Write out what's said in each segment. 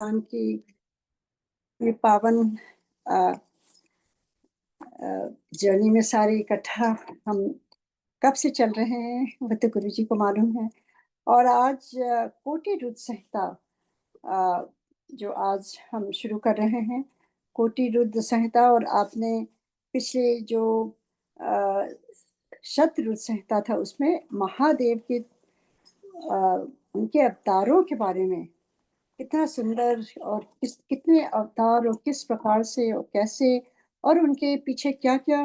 भगवान की ये पावन अ, जर्नी में सारे इकट्ठा हम कब से चल रहे हैं वो तो गुरु जी को मालूम है। और आज कोटि रुद्र संहिता अ, जो आज हम शुरू कर रहे हैं, कोटि रुद्र संहिता। और आपने पिछले जो अ, शत रुद्र संहिता था उसमें महादेव के उनके अवतारों के बारे में कितना सुंदर, और कितने अवतार और किस प्रकार से और कैसे, और उनके पीछे क्या क्या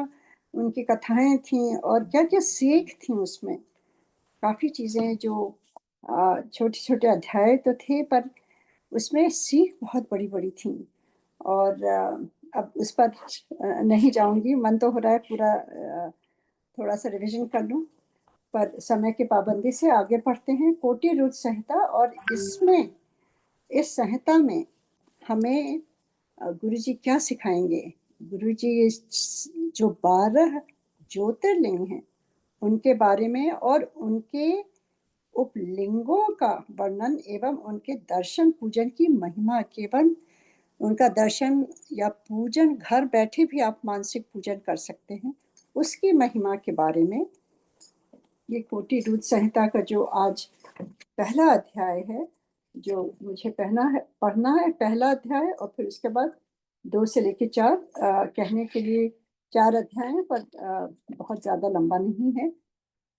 उनकी कथाएं थीं और क्या क्या सीख थी उसमें। काफ़ी चीज़ें जो छोटे छोटे अध्याय तो थे, पर उसमें सीख बहुत बड़ी बड़ी थी। और अब उस पर नहीं जाऊंगी, मन तो हो रहा है पूरा थोड़ा सा रिवीजन कर लूं, पर समय की पाबंदी से आगे बढ़ते हैं। कोटि रुद्र संहिता, और इसमें इस संहिता में हमें गुरुजी क्या सिखाएंगे। गुरुजी जो 12 ज्योतिर्लिंग हैं उनके बारे में और उनके उपलिंगों का वर्णन एवं उनके दर्शन पूजन की महिमा। केवल उनका दर्शन या पूजन घर बैठे भी आप मानसिक पूजन कर सकते हैं, उसकी महिमा के बारे में ये कोटि रुद्र संहिता का जो आज पहला अध्याय है, जो मुझे पढ़ना है पहला अध्याय, और फिर उसके बाद 2 से लेकर 4 कहने के लिए 4 अध्याय हैं, पर बहुत ज्यादा लंबा नहीं है।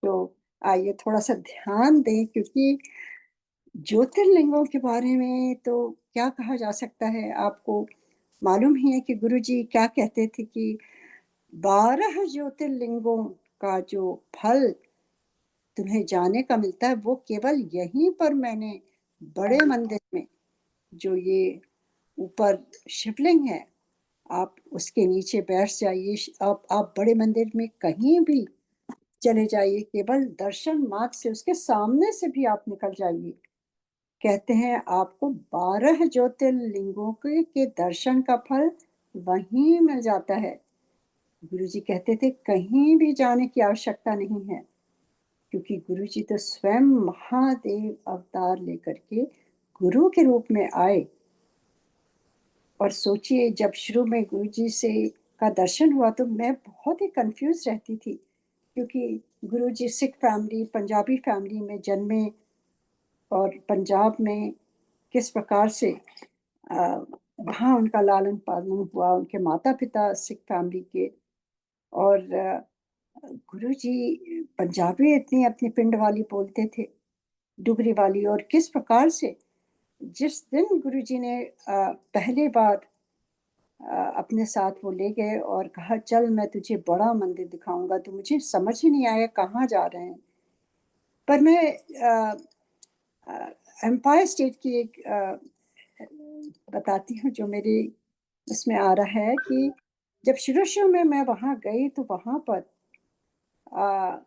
तो आइए थोड़ा सा ध्यान दें, क्योंकि ज्योतिर्लिंगों के बारे में तो क्या कहा जा सकता है। आपको मालूम ही है कि गुरुजी क्या कहते थे कि 12 ज्योतिर्लिंगों का जो फल तुम्हें जाने का मिलता है वो केवल यहीं पर मैंने बड़े मंदिर में, जो ये ऊपर शिवलिंग है, आप उसके नीचे बैठ जाइए। आप बड़े मंदिर में कहीं भी चले जाइए, केवल दर्शन मात्र से उसके सामने से भी आप निकल जाइए, कहते हैं आपको 12 ज्योतिर्लिंगों के दर्शन का फल वहीं मिल जाता है। गुरुजी कहते थे कहीं भी जाने की आवश्यकता नहीं है, क्योंकि गुरुजी तो स्वयं महादेव अवतार लेकर के गुरु के रूप में आए। और सोचिए, जब शुरू में गुरुजी से का दर्शन हुआ तो मैं बहुत ही कंफ्यूज रहती थी, क्योंकि गुरुजी सिख फैमिली, पंजाबी फैमिली में जन्मे, और पंजाब में किस प्रकार से वहाँ उनका लालन पालन हुआ, उनके माता पिता सिख फैमिली के। और गुरुजी पंजाबी इतनी अपनी पिंड वाली बोलते थे, डुगरी वाली। और किस प्रकार से जिस दिन गुरुजी ने पहली बार अपने साथ वो ले गए और कहा चल मैं तुझे बड़ा मंदिर दिखाऊंगा, तो मुझे समझ ही नहीं आया कहाँ जा रहे हैं। पर मैं एम्पायर स्टेट की एक बताती हूँ जो मेरी इसमें आ रहा है, कि जब शुरू शुरू में मैं वहाँ गई तो वहाँ पर आ,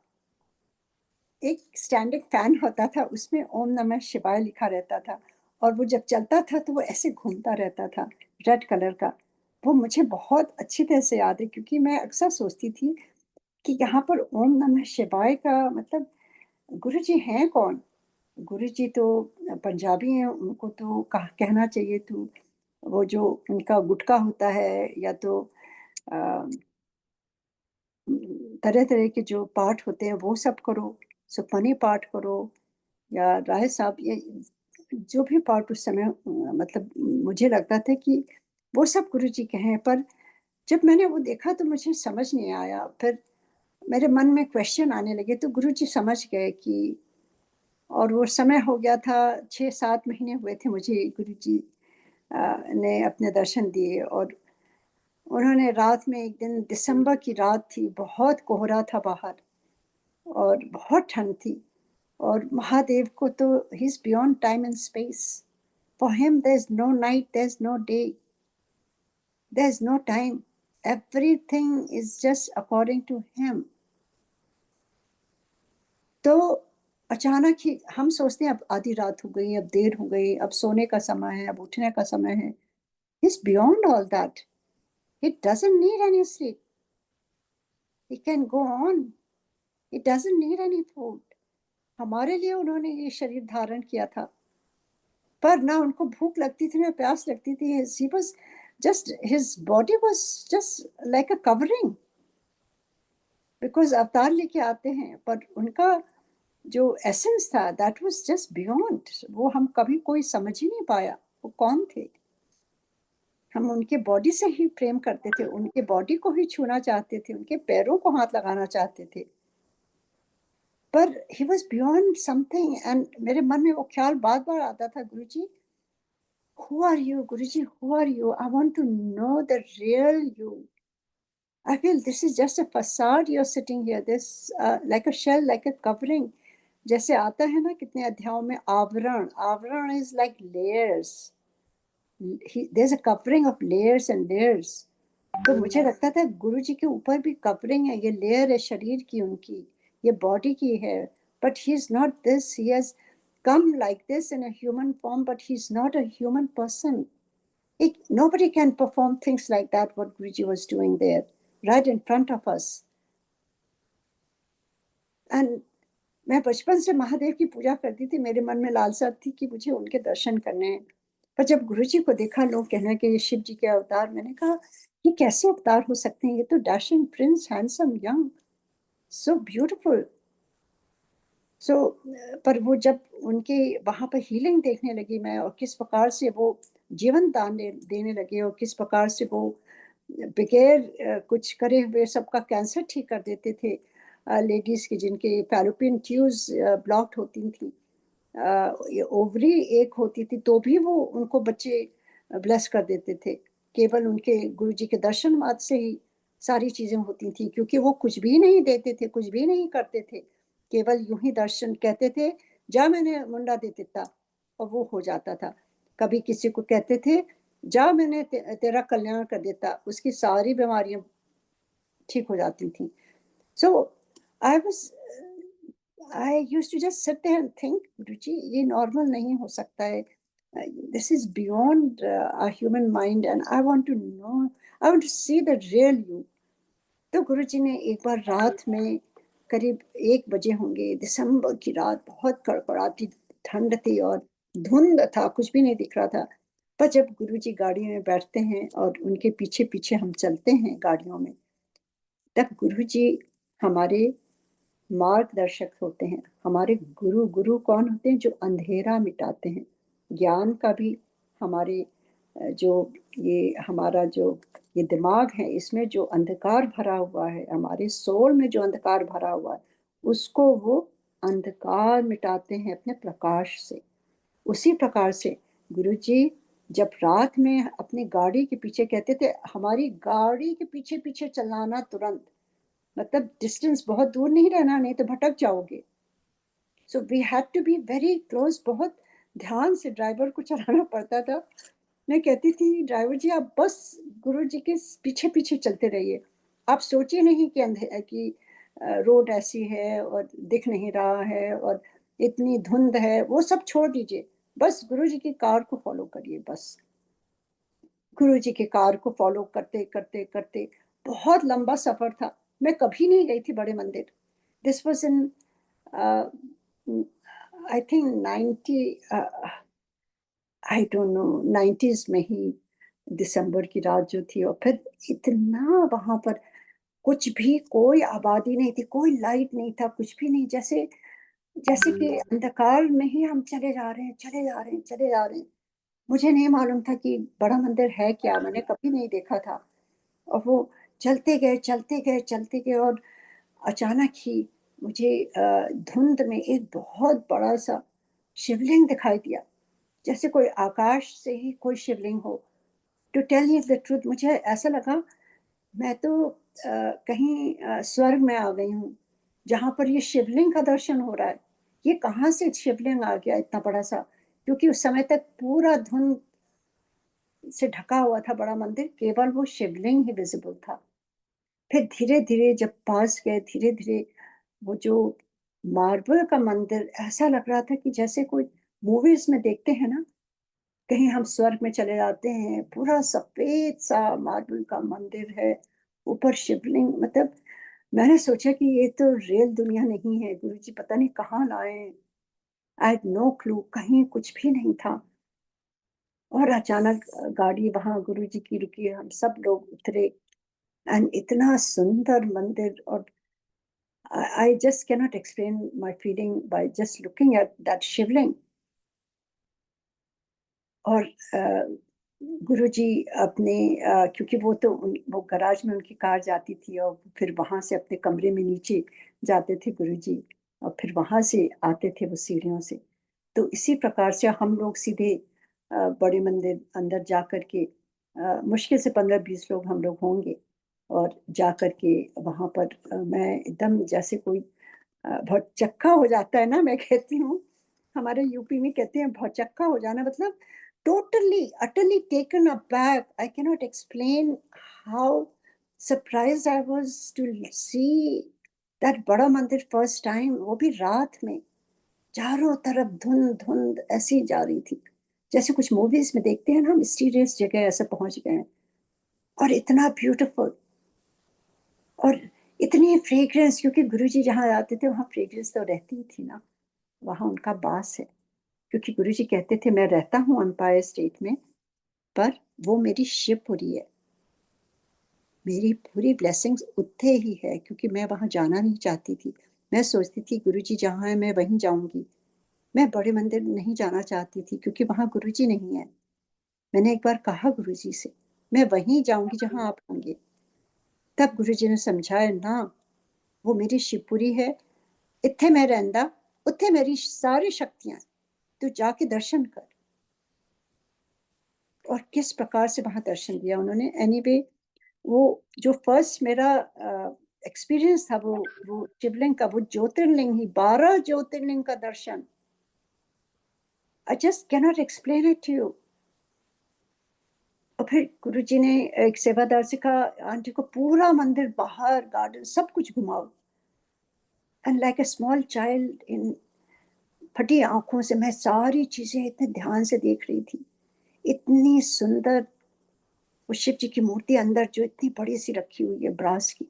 एक स्टैंडिंग फैन होता था, उसमें ओम नमः शिवाय लिखा रहता था, और वो जब चलता था तो वो ऐसे घूमता रहता था, रेड कलर का। वो मुझे बहुत अच्छी तरह से याद है, क्योंकि मैं अक्सर सोचती थी कि यहाँ पर ओम नमः शिवाय का मतलब गुरुजी हैं कौन। गुरुजी तो पंजाबी हैं, उनको तो कहना चाहिए तो वो जो उनका गुटका होता है, या तो तरह तरह के जो पाठ होते हैं वो सब करो, सुखमनी पाठ करो, या राय साहब, ये जो भी पाठ उस समय मतलब मुझे लगता था कि वो सब गुरु जी के हैं। पर जब मैंने वो देखा तो मुझे समझ नहीं आया। फिर मेरे मन में क्वेश्चन आने लगे, तो गुरु जी समझ गए कि, और वो समय हो गया था, 6-7 महीने हुए थे मुझे गुरु जी ने अपने दर्शन दिए। और उन्होंने रात में, एक दिन दिसंबर की रात थी, बहुत कोहरा था बाहर और बहुत ठंड थी, और महादेव को तो he is beyond time and space. For him there is no night, there is no day, there is no time, everything is just according to him. तो अचानक ही हम सोचते हैं अब आधी रात हो गई, अब देर हो गई, अब सोने का समय है, अब उठने का समय है। Is beyond all that. He doesn't need any sleep, he can go on, he doesn't need any food. हमारे लिए उन्होंने ये शरीर धारण किया था, पर ना उनको भूख लगती थी, ना प्यास लगती थी। He was just his body was just like a covering, because अवतार लेके आते हैं, पर उनका जो एसेंस था दैट वाज़ जस्ट बियॉन्ड। वो हम कभी कोई समझ ही नहीं पाया, वो कौन थे? हम उनके बॉडी से ही प्रेम करते थे, उनके बॉडी को ही छूना चाहते थे, उनके पैरों को हाथ लगाना चाहते थे। पर ही वाज़ बियॉन्ड समथिंग एंड मेरे मन में वो ख़्याल बार-बार आता था, Guruji, who are you? Guruji, who are you? I want to know the real you. I feel this is just a facade you're sitting here, this like a shell, like a covering. जैसे आता है ना कितने अध्यायों में आवरण, आवरण is like layers. There's a covering of layers and layers. तो मुझे लगता था गुरुजी के ऊपर भी कवरिंग है, ये लेयर है शरीर की उनकी, ये बॉडी की है, but he is not this. He has come like this in a human form, but he's not a human person. Nobody can perform things like that what Guruji was doing there, right in front of us. And मैं बचपन से महादेव की पूजा करती थी, मेरे मन में लालसा थी कि मुझे उनके दर्शन करने हैं। पर जब गुरुजी को देखा, लोग कहने कि ये शिव जी के अवतार, मैंने कहा ये कैसे अवतार हो सकते हैं? ये तो dashing prince, handsome, young, so beautiful. So पर वो जब उनके वहाँ पर हीलिंग देखने लगी मैं, और किस प्रकार से वो जीवन दान देने लगे, और किस प्रकार से वो बगैर कुछ करे हुए सबका कैंसर ठीक कर देते थे। लेडीज़ की जिनके फैलोपियन ट्यूब्स ब्लॉक्ड होती थी, ये ओवरी एक होती थी, तो भी वो उनको बच्चे ब्लेस कर देते थे। केवल उनके गुरुजी के दर्शन मात्र से ही सारी चीज़ें होती थी, क्योंकि वो कुछ भी नहीं देते थे, कुछ भी नहीं करते थे। केवल यूँ ही दर्शन कहते थे, "जा मैंने मुंडा दे दिता", और वो हो जाता था। कभी किसी को कहते थे, "जा मैंने तेरा कल्याण कर देता", उसकी सारी बीमारियाँ ठीक हो जाती थी। So I was I used to just sit there and think, रुचि ये नॉर्मल नहीं हो सकता है। This is beyond our human mind and I want to know, I want to see the real you. तो गुरुजी ने एक बार रात में करीब 1 बजे होंगे, दिसंबर की रात, बहुत कड़कड़ाती ठंड थी और धुंध था, कुछ भी नहीं दिख रहा था। पर जब गुरुजी गाड़ी में बैठते हैं और उनके पीछे-पीछे हम चलते हैं गाड़ियों में, तब गुरुजी हमारे मार्गदर्शक होते हैं, हमारे गुरु। गुरु कौन होते हैं? जो अंधेरा मिटाते हैं। ज्ञान का भी हमारे जो ये हमारा जो ये दिमाग है, इसमें जो अंधकार भरा हुआ है, हमारे सोल में जो अंधकार भरा हुआ है, उसको वो अंधकार मिटाते हैं अपने प्रकाश से। उसी प्रकार से गुरुजी जब रात में अपनी गाड़ी के पीछे कहते थे, हमारी गाड़ी के पीछे-पीछे चलाना तुरंत, मतलब डिस्टेंस बहुत दूर नहीं रहना, नहीं तो भटक जाओगे। So we had to be very close, बहुत ध्यान से ड्राइवर को चलाना पड़ता था। मैं कहती थी, ड्राइवर जी आप बस गुरु जी के पीछे-पीछे चलते रहिए। आप सोचिए नहीं कि कि रोड ऐसी है और दिख नहीं रहा है और इतनी धुंध है, वो सब छोड़ दीजिए। बस गुरु जी की कार को फ़ॉलो करिए बस। गुरुजी की कार को फ़ॉलो करते बहुत लंबा सफ़र था। मैं कभी नहीं गई थी बड़े मंदिर। This was in a, I think 90 I don't know 90s में ही दिसंबर की रात जो थी, और फिर इतना वहाँ पर कुछ भी, कोई आबादी नहीं थी, कोई लाइट नहीं था, कुछ भी नहीं। जैसे जैसे कि अंधकार में ही हम चले जा रहे हैं, चले जा रहे हैं, चले जा रहे हैं। मुझे नहीं मालूम था कि बड़ा मंदिर है क्या? मैंने कभी नहीं देखा था। और वो चलते गए, चलते गए, चलते गए, और अचानक ही मुझे धुंध में एक बहुत बड़ा-सा शिवलिंग दिखाई दिया। जैसे कोई आकाश से ही कोई शिवलिंग हो। To tell you the truth, मुझे ऐसा लगा मैं तो कहीं स्वर्ग में आ गई हूँ, जहाँ पर ये शिवलिंग का दर्शन हो रहा है। ये कहाँ से शिवलिंग आ गया इतना बड़ा-सा? क्योंकि उस समय तक पूरा धुंध से ढका हुआ था बड़ा मंदिर, केवल वो शिवलिंग ही विज़िबल था। फिर धीरे-धीरे जब पास गए, धीरे-धीरे वो जो मार्बल का मंदिर, ऐसा लग रहा था कि जैसे कोई मूवीज़ में देखते हैं ना, कहीं हम स्वर्ग में चले जाते हैं, पूरा सफ़ेद-सा मार्बल का मंदिर है, ऊपर शिवलिंग, मतलब मैंने सोचा कि ये तो रियल दुनिया नहीं है, गुरुजी पता नहीं कहाँ लाए हैं। आई हैड नो क्लू, कहीं कुछ भी नहीं था। और अचानक गाड़ी वहाँ गुरुजी की रुकी, हम सब लोग उतरे एंड इतना सुंदर मंदिर। और I just cannot explain my feeling by just looking at that शिवलिंग। और गुरुजी अपने क्योंकि वो गराज में उनकी कार जाती थी और फिर वहाँ से अपने कमरे में नीचे जाते थे गुरुजी, और फिर वहाँ से आते थे वो सीढ़ियों से। तो इसी प्रकार से हम लोग सीधे बड़े मंदिर अंदर जा कर के मुश्किल से 15-20 लोग हम लोग होंगे, और जा कर के वहाँ पर मैं एकदम जैसे कोई भौचक्का हो जाता है ना, मैं कहती हूँ, हमारे यूपी में कहते हैं भौचक्का हो जाना, मतलब totally, utterly taken aback. I cannot explain how surprised I was to see that बड़ा मंदिर फर्स्ट टाइम, वो भी रात में। चारों तरफ धुंध धुंध ऐसी जा रही थी, जैसे कुछ मूवीज में देखते हैं ना हम, मिस्टीरियस जगह ऐसे पहुंच गए हैं। और इतना ब्यूटीफुल, और इतनी फ्रेग्रेंस, क्योंकि गुरुजी जहाँ आते थे वहाँ फ्रेग्रेंस तो रहती ही थी ना, वहाँ उनका वास है। क्योंकि गुरुजी कहते थे मैं रहता हूँ एम्पायर स्टेट में, पर वो मेरी शिवपुरी है। मेरी पूरी ब्लेसिंग्स उत्थे ही है, क्योंकि मैं वहाँ जाना नहीं चाहती थी। मैं सोचती थी गुरुजी जहाँ है मैं वहीं जाऊंगी। मैं बड़े मंदिर नहीं जाना चाहती थी क्योंकि वहाँ गुरुजी नहीं है। मैंने एक बार कहा गुरुजी से, मैं वहीं जाऊंगी जहाँ आप होंगे। तब गुरुजी ने समझाया ना, वो मेरी शिवपुरी है, इत्थे मैं रहंदा, उत्थे मेरी सारी शक्तियां, तू जाके दर्शन कर। और किस प्रकार से वहां दर्शन दिया उन्होंने। एनीवे, वो जो फर्स्ट मेरा एक्सपीरियंस था, वो शिवलिंग का, वो ज्योतिर्लिंग ही, 12 ज्योतिर्लिंग का दर्शन। I just cannot explain it to you. और फिर गुरुजी ने एक सेवादार से कहा, आंटी को पूरा मंदिर, बाहर गार्डन सब कुछ घुमाओ। And like a small child, इन फटी आंखों से मैं सारी चीजें इतने ध्यान से देख रही थी। इतनी सुंदर वो शिव जी की मूर्ति अंदर जो इतनी बड़ी सी रखी हुई है ब्रास की,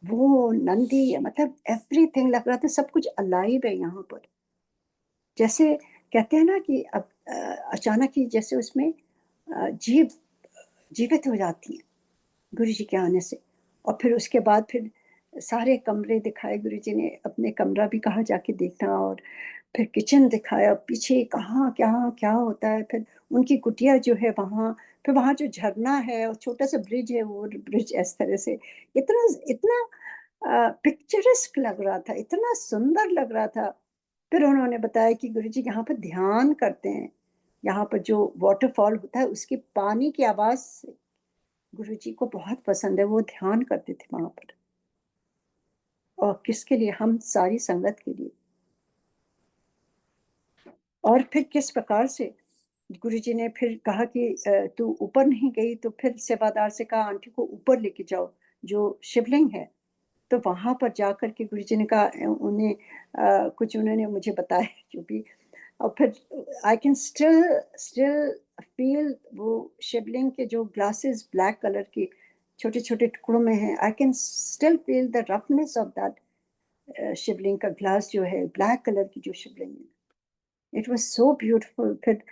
वो नंदी, मतलब एवरीथिंग लग रहा था, सब कुछ अलाइव है यहाँ पर। जैसे कहते हैं ना कि अब अचानक ही जैसे उसमें जीव जीवित हो जाती है गुरु जी के आने से। और फिर उसके बाद फिर सारे कमरे दिखाए गुरु जी ने, अपने कमरा भी कहा जाके देखना, और फिर किचन दिखाया, पीछे कहाँ क्या क्या होता है, फिर उनकी कुटिया जो है वहाँ, फिर वहाँ जो झरना है और छोटा सा ब्रिज है, वो ब्रिज इस तरह से इतना इतना पिक्चरस्क लग रहा था, इतना सुंदर लग रहा था। फिर उन्होंने बताया कि गुरुजी यहाँ पर ध्यान करते हैं, यहाँ पर जो वाटरफॉल होता है उसकी पानी की आवाज से गुरुजी को बहुत पसंद है, वो ध्यान करते थे वहां पर। और किसके लिए? हम सारी संगत के लिए। और फिर किस प्रकार से गुरुजी ने फिर कहा कि तू ऊपर नहीं गई, तो फिर सेवादार से कहा आंटी को ऊपर लेके जाओ जो शिवलिंग है। तो वहां पर जाकर के गुरुजी ने कहा, उन्हें कुछ उन्होंने मुझे बताया जो भी। और फिर आई कैन स्टिल स्टिल फील वो शिवलिंग के जो ग्लासेस ब्लैक कलर के छोटे छोटे टुकड़ों में हैं, I can still feel the roughness of that Shivling का ग्लास जो है, ब्लैक कलर की जो शिवलिंग है। It was so beautiful. फिर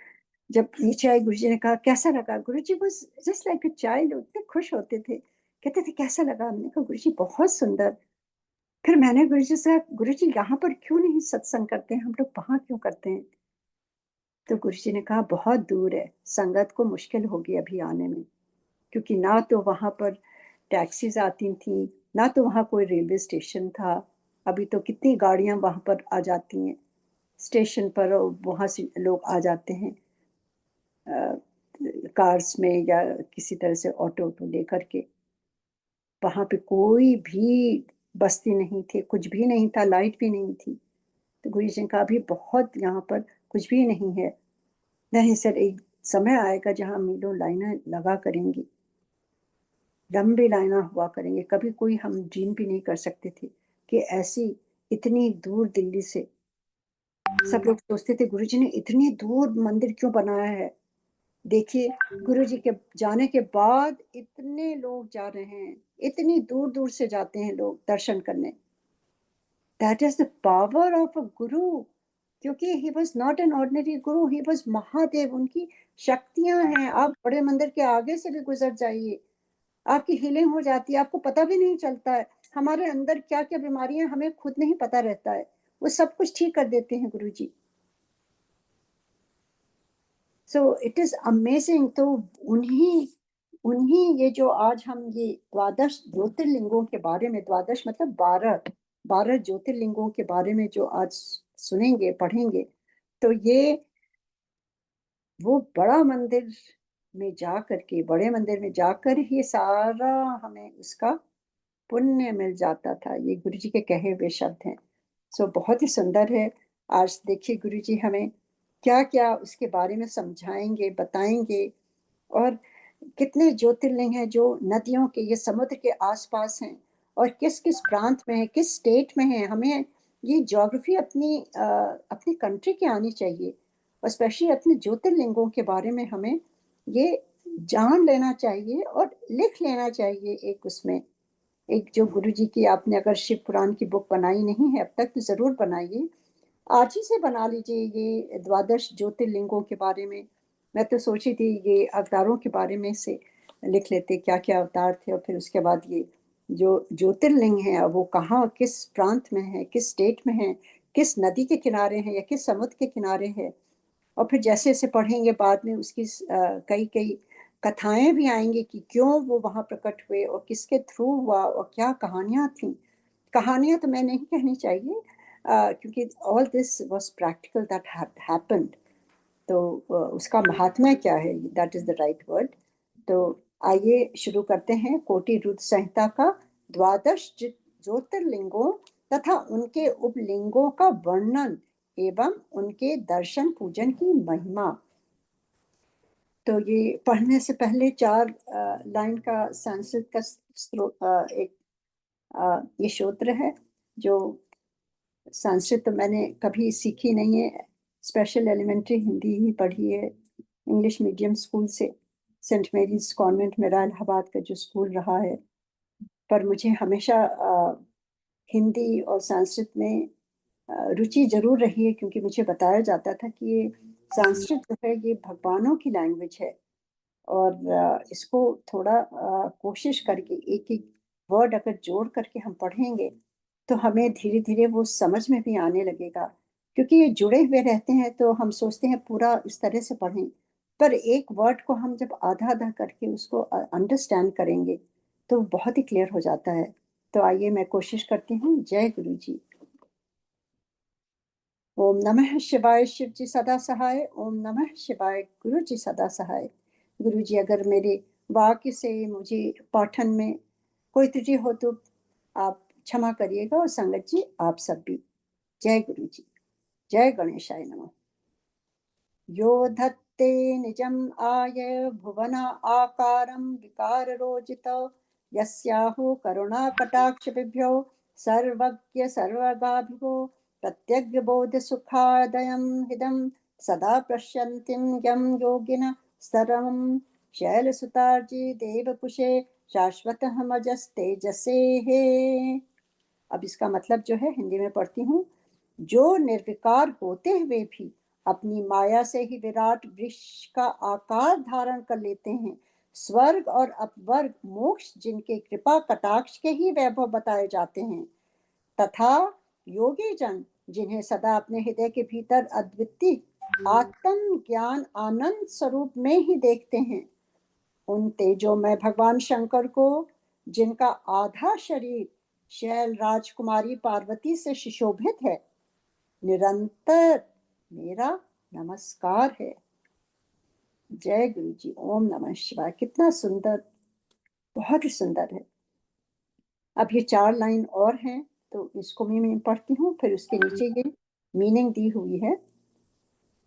जब नीचे आई, गुरुजी ने कहा कैसा लगा? Guruji was just like a child, इतने खुश होते थे, कहते थे कैसा लगा? हमने कहा गुरुजी बहुत सुंदर। फिर मैंने गुरुजी से कहा, गुरुजी यहाँ पर क्यों नहीं सत्संग करते हैं, हम लोग वहां क्यों करते हैं? तो गुरुजी ने कहा बहुत दूर है, संगत को मुश्किल होगी अभी आने में, क्योंकि ना तो वहां पर टैक्सीज आती थी, ना तो वहां कोई रेलवे स्टेशन था। अभी तो कितनी गाड़ियां वहां पर आ जाती हैं स्टेशन पर, और वहां से लोग आ जाते हैं कार्स में या किसी तरह से ऑटो ऑटो लेकर के। वहां पे कोई भी बस्ती नहीं थी, कुछ भी नहीं था, लाइट भी नहीं थी। तो गुरु जी ने कहा अभी बहुत यहाँ पर कुछ भी नहीं है। नहीं सर, एक समय आएगा जहाँ मीलों लाइनें लगा करेंगी, लंबी लाइनें हुआ करेंगे। कभी कोई हम ड्रीम भी नहीं कर सकते थे कि ऐसी इतनी दूर दिल्ली से, सब लोग सोचते थे गुरुजी ने इतनी दूर मंदिर क्यों बनाया है। देखिए, गुरुजी के जाने के बाद इतने लोग जा रहे हैं, इतनी दूर दूर से जाते हैं लोग दर्शन करने। That is the power of a गुरु, क्योंकि he was not an ordinary Guru, he was Mahadev. उनकी शक्तियां हैं, आप बड़े मंदिर के आगे से भी गुजर जाइए, आपकी हीलिंग हो जाती है, आपको पता भी नहीं चलता है। हमारे अंदर क्या क्या बीमारियां हमें खुद नहीं पता रहता है, वो सब कुछ ठीक कर देते हैं Guru ji. So it is amazing. तो उन्हीं उन्हीं ये जो आज हम ये द्वादश ज्योतिर्लिंगों के बारे में, द्वादश मतलब 12 12 ज्योतिर्लिंगों के बारे में जो आज सुनेंगे पढ़ेंगे, तो ये वो बड़ा मंदिर में जा करके, बड़े मंदिर में जाकर ही सारा हमें उसका पुण्य मिल जाता था। ये गुरु जी के कहे हुए शब्द हैं। सो बहुत ही सुंदर है। आज देखिए गुरु जी हमें क्या क्या उसके बारे में समझाएंगे, बताएंगे। और कितने ज्योतिर्लिंग हैं जो नदियों के, ये समुद्र के आसपास हैं, और किस किस प्रांत में है, किस स्टेट में है। हमें ये ज्योग्राफी अपनी कंट्री की आनी चाहिए, और स्पेशली अपने ज्योतिर्लिंगों के बारे में हमें ये जान लेना चाहिए और लिख लेना चाहिए। एक उसमें एक जो गुरु जी की, आपने अगर शिव पुराण की बुक बनाई नहीं है अब तक तो जरूर बनाइए, आज ही से बना लीजिए ये द्वादश ज्योतिर्लिंगों के बारे में। मैं तो सोची थी ये अवतारों के बारे में से लिख लेते, क्या क्या अवतार थे, और फिर उसके बाद ये जो ज्योतिर्लिंग है वो कहाँ, किस प्रांत में है, किस स्टेट में है, किस नदी के किनारे है या किस समुद्र के किनारे है। और फिर जैसे जैसे पढ़ेंगे बाद में उसकी कई कई कथाएं भी आएंगी कि क्यों वो वहां प्रकट हुए और किसके थ्रू हुआ और क्या कहानियां थी। कहानियां तो मैं नहीं कहनी चाहिए, क्योंकि all this was practical that happened. तो उसका महात्म्य क्या है, that is the right word. तो आइए शुरू करते हैं कोटि रुद्र संहिता का द्वादश ज्योतिर्लिंगों तथा उनके उपलिंगों का वर्णन एवं उनके दर्शन पूजन की महिमा। तो ये पढ़ने से पहले चार लाइन का संस्कृत का एक ये सूत्र है। जो संस्कृत तो मैंने कभी सीखी नहीं है, स्पेशल एलिमेंट्री हिंदी ही पढ़ी है इंग्लिश मीडियम स्कूल से। सेंट मेरीज कॉन्वेंट मेरा इलाहाबाद का जो स्कूल रहा है, पर मुझे हमेशा हिंदी और संस्कृत में रुचि जरूर रही है, क्योंकि मुझे बताया जाता था कि ये संस्कृत जो है ये भगवानों की लैंग्वेज है। और इसको थोड़ा कोशिश करके एक एक वर्ड अगर जोड़ करके हम पढ़ेंगे तो हमें धीरे धीरे वो समझ में भी आने लगेगा। क्योंकि ये जुड़े हुए रहते हैं तो हम सोचते हैं पूरा इस तरह से पढ़ें, पर एक वर्ड को हम जब आधा आधा करके उसको अंडरस्टैंड करेंगे तो बहुत ही क्लियर हो जाता है। तो आइए मैं कोशिश करती हूँ। जय गुरु जी। ओम नमः शिवाय। शिव जी सदा सहाय। ओम नमः शिवाय। गुरु जी सदा सहाय। गुरु जी अगर मेरे वाक्य से, मुझे पाठन में कोई त्रुटि हो तो आप क्षमा करिएगा, और संगत जी आप सब भी। जय गुरु जी। जय गणेशाय नमः। यो धत्ते निजम् आय भुवन आकारं विकाररोजित यस्याहु करुणाकटाक्षबिभ्यो सर्वज्ञ सर्वगाभिभो प्रत्यग्रबोधसुखादयं हिदं सदा पश्यन्तीं यं योगिन सरं शैलसुतार्जी देवपुषे शाश्वतमजस्तेजसे है। अब इसका मतलब जो है हिंदी में पढ़ती हूँ। जो निर्विकार होते हुए भी अपनी माया से ही विराट वृक्ष का आकार धारण कर लेते हैं, स्वर्ग और अपवर्ग मोक्ष जिनके कृपा कटाक्ष के ही वैभव बताए जाते हैं, तथा योगी जन जिन्हें सदा अपने हृदय के भीतर अद्वितीय आत्म ज्ञान आनंद स्वरूप में ही देखते हैं, उन तेजोमय भगवान शंकर को, जिनका आधा शरीर शैल राजकुमारी पार्वती से सुशोभित है, निरंतर मेरा नमस्कार है। जय गुरु जी। ओम नमः शिवाय। कितना सुंदर, बहुत ही सुंदर है। अब ये चार लाइन और हैं तो इसको भी मैं पढ़ती हूँ, फिर उसके नीचे ये मीनिंग दी हुई है।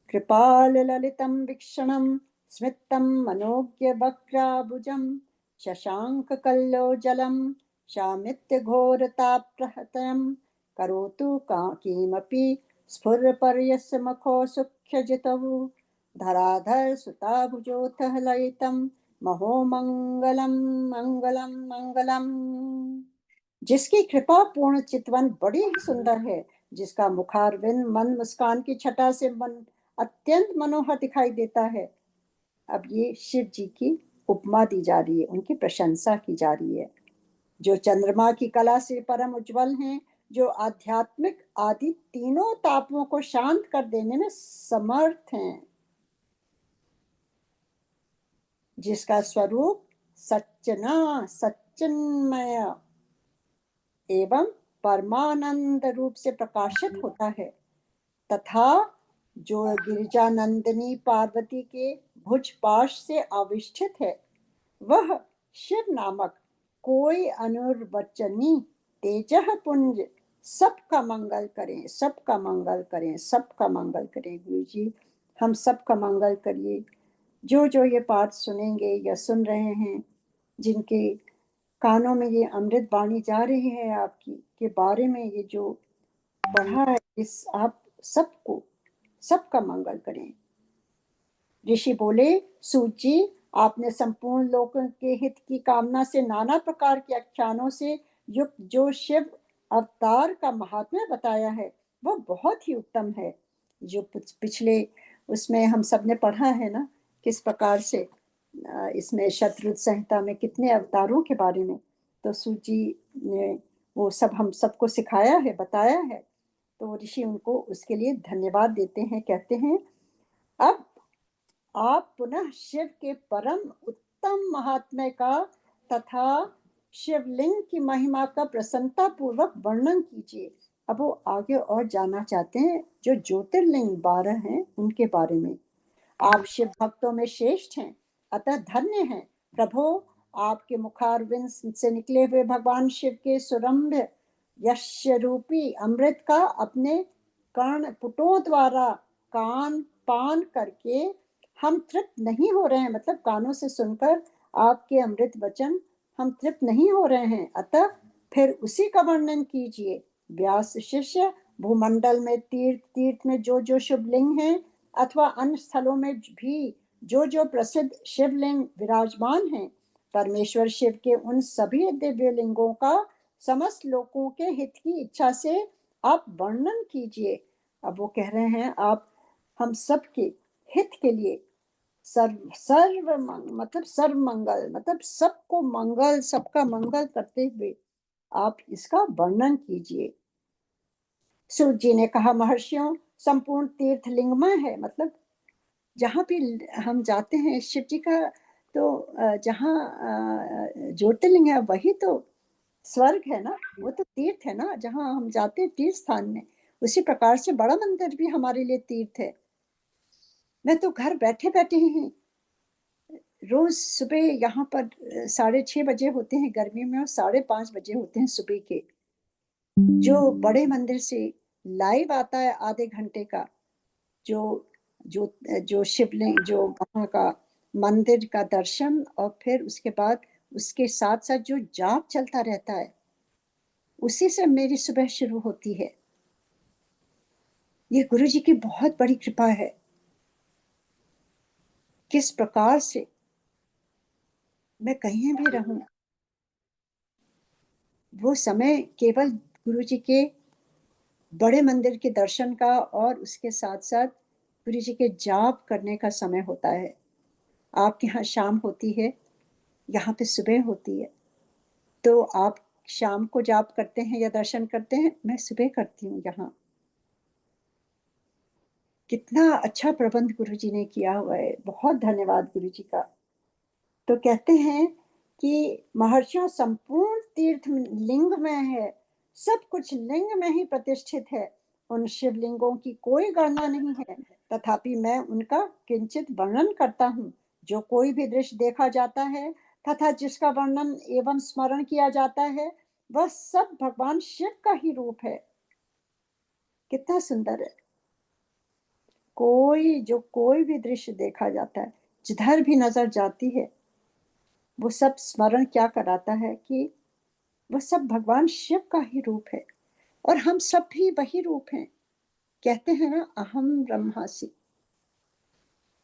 कृपाल ललितं वीक्षणं स्मितं मनोज्ञ वक्राभुजं शशांक कल्लोजलं शामित्य घोरताप्रहतं करोतु किमपि स्फुरपर्यस्य मखो सुख्यजितौ धराधर सुताभुजोऽथ ललितं महो मंगलम मंगलम मंगलम। जिसकी कृपा पूर्ण चितवन बड़ी ही सुंदर है, जिसका मुखारविंद मंद मुस्कान की छटा से मन अत्यंत मनोहर दिखाई देता है। अब ये शिव जी की उपमा दी जा रही है, उनकी प्रशंसा की जा रही है, जो चंद्रमा की कला से परम उज्जवल हैं, जो आध्यात्मिक आदि तीनों तापों को शांत कर देने में समर्थ हैं, जिसका स्वरूप सच्चना सच्चिन्मय एवं परमानंद रूप से प्रकाशित होता है, तथा जो गिरिजानंदिनी पार्वती के भुज पाश से आविष्ठित है, वह शिव नामक कोई अनुर्वचनीय तेजः पुंज सबका मंगल करें, सबका मंगल करें, सबका मंगल करें। गुरु जी हम सबका मंगल करिए। जो जो ये पाठ सुनेंगे या सुन रहे हैं, जिनके कानों में ये अमृत वाणी जा रही है आपकी के बारे में, ये जो पढ़ा है, इस आप सबको सबका मंगल करें। ऋषि बोले, सूत जी आपने संपूर्ण लोगों के हित की कामना से नाना प्रकार के आख्यानों से युक्त जो शिव अवतार का महात्म्य बताया है, वह बहुत ही उत्तम है। जो पिछले उसमें हम सब ने पढ़ा है ना, किस प्रकार से इसमें शतरुद्र संहिता में कितने अवतारों के बारे में, तो सूत जी ने वो सब हम सबको सिखाया है, बताया है। तो ऋषि उनको उसके लिए धन्यवाद देते हैं, कहते हैं अब आप पुनः शिव के परम उत्तम महात्म्य का तथा शिवलिंग की महिमा का प्रसन्नता पूर्वक वर्णन कीजिए। अब वो आगे और जानना चाहते हैं जो ज्योतिर्लिंग 12 हैं उनके बारे में। आप शिव भक्तों में श्रेष्ठ हैं, अतः धन्य हैं प्रभो। आपके मुखारविंद से निकले हुए भगवान शिव के सुरंभ यश रूपी अमृत का अपने कर्ण पुटों द्वारा कान पान करके हम तृप्त नहीं हो रहे हैं, मतलब कानों से सुनकर आपके अमृत वचन हम तृप्त नहीं हो रहे हैं, अतः फिर उसी का वर्णन कीजिए। व्यास शिष्य भूमंडल में तीर्थ तीर्थ में जो जो शिवलिंग हैं अथवा अन्य स्थलों में भी जो जो प्रसिद्ध शिवलिंग विराजमान हैं, परमेश्वर शिव के उन सभी दिव्य लिंगों का समस्त लोगों के हित की इच्छा से आप वर्णन कीजिए। अब वो कह रहे हैं आप हम सबके हित के लिए सर्व सर्व मतलब सर्व मंगल, मतलब सबको मंगल, सबका मंगल करते हुए आप इसका वर्णन कीजिए। सूत जी ने कहा, महर्षियों संपूर्ण तीर्थ लिंगमय है, मतलब जहाँ भी हम जाते हैं शिव जी का, तो जहाँ ज्योतिर्लिंग है वही तो स्वर्ग है ना, वो तो तीर्थ है ना, जहाँ हम जाते हैं तीर्थ स्थान में। उसी प्रकार से बड़ा मंदिर भी हमारे लिए तीर्थ है। मैं तो घर बैठे बैठे ही रोज सुबह यहाँ पर 6:30 बजे होते हैं गर्मी में, और 5:30 बजे होते हैं सुबह के, जो बड़े मंदिर से लाइव आता है आधे घंटे का, जो जो जो शिवलिंग, जो वहाँ का मंदिर का दर्शन, और फिर उसके बाद उसके साथ साथ जो जाप चलता रहता है, उसी से मेरी सुबह शुरू होती है। ये गुरु जी की बहुत बड़ी कृपा है। किस प्रकार से मैं कहीं भी रहूं, वो समय केवल गुरु जी के बड़े मंदिर के दर्शन का और उसके साथ साथ गुरु जी के जाप करने का समय होता है। आपके यहाँ शाम होती है, यहाँ पे सुबह होती है, तो आप शाम को जाप करते हैं या दर्शन करते हैं, मैं सुबह करती हूँ यहाँ। कितना अच्छा प्रबंध गुरु जी ने किया हुआ है, बहुत धन्यवाद गुरु जी का। तो कहते हैं कि महर्षियों संपूर्ण तीर्थ लिंग में है, सब कुछ लिंग में ही प्रतिष्ठित है, उन शिवलिंगों की कोई गणना नहीं है, तथापि मैं उनका किंचित वर्णन करता हूँ। जो कोई भी दृश्य देखा जाता है तथा जिसका वर्णन एवं स्मरण किया जाता है, वह सब भगवान शिव का ही रूप है। कितना सुंदर है। कोई भी दृश्य देखा जाता है, जिधर भी नजर जाती है, वो सब स्मरण क्या कराता है कि वह सब भगवान शिव का ही रूप है, और हम सब भी वही रूप हैं। कहते हैं ना, अहम ब्रह्मासि,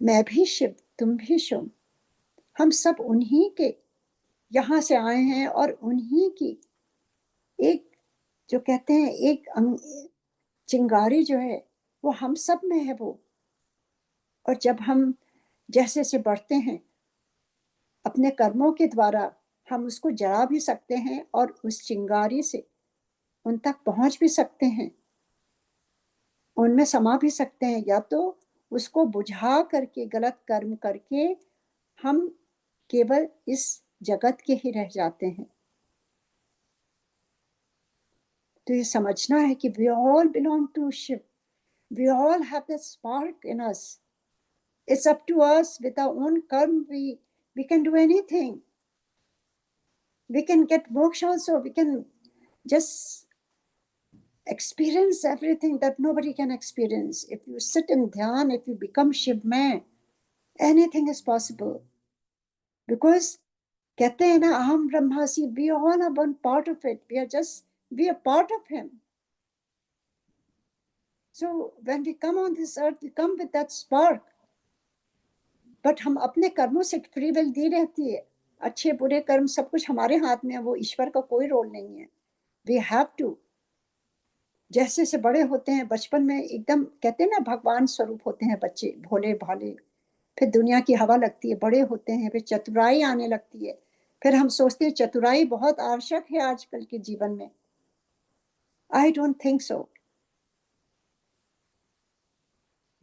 मैं भी शिव तुम भी शिव, हम सब उन्हीं के यहाँ से आए हैं, और उन्हीं की एक, जो कहते हैं एक अंग, चिंगारी जो है वो हम सब में है वो। और जब हम जैसे जैसे बढ़ते हैं अपने कर्मों के द्वारा, हम उसको जला भी सकते हैं और उस चिंगारी से उन तक पहुंच भी सकते हैं, उनमें समा भी सकते हैं, या तो उसको बुझा करके गलत कर्म करके हम केवल इस जगत के ही रह जाते हैं। तो ये समझना है कि we all belong to Shiv, we all have that spark in us. It's up to us with our own karma, we can do anything, we can get moksha also, we can just experience everything that nobody can experience. If you sit in dhyan, if you become Shivmay, anything is possible. Because कहते हैं ना aham brahmasi, we all are one part of it, we are part of him. So when we come on this earth, we come with that spark, but हम अपने कर्मों से free will दी रहती है। अच्छे बुरे कर्म सब कुछ हमारे हाथ में है, वो ईश्वर का कोई रोल नहीं है। वी हैव टू, जैसे जैसे बड़े होते हैं, बचपन में एकदम कहते हैं ना भगवान स्वरूप होते हैं बच्चे, भोले भाले। फिर दुनिया की हवा लगती है, बड़े होते हैं, फिर चतुराई आने लगती है। फिर हम सोचते हैं चतुराई बहुत आवश्यक है आजकल के जीवन में। I don't think so.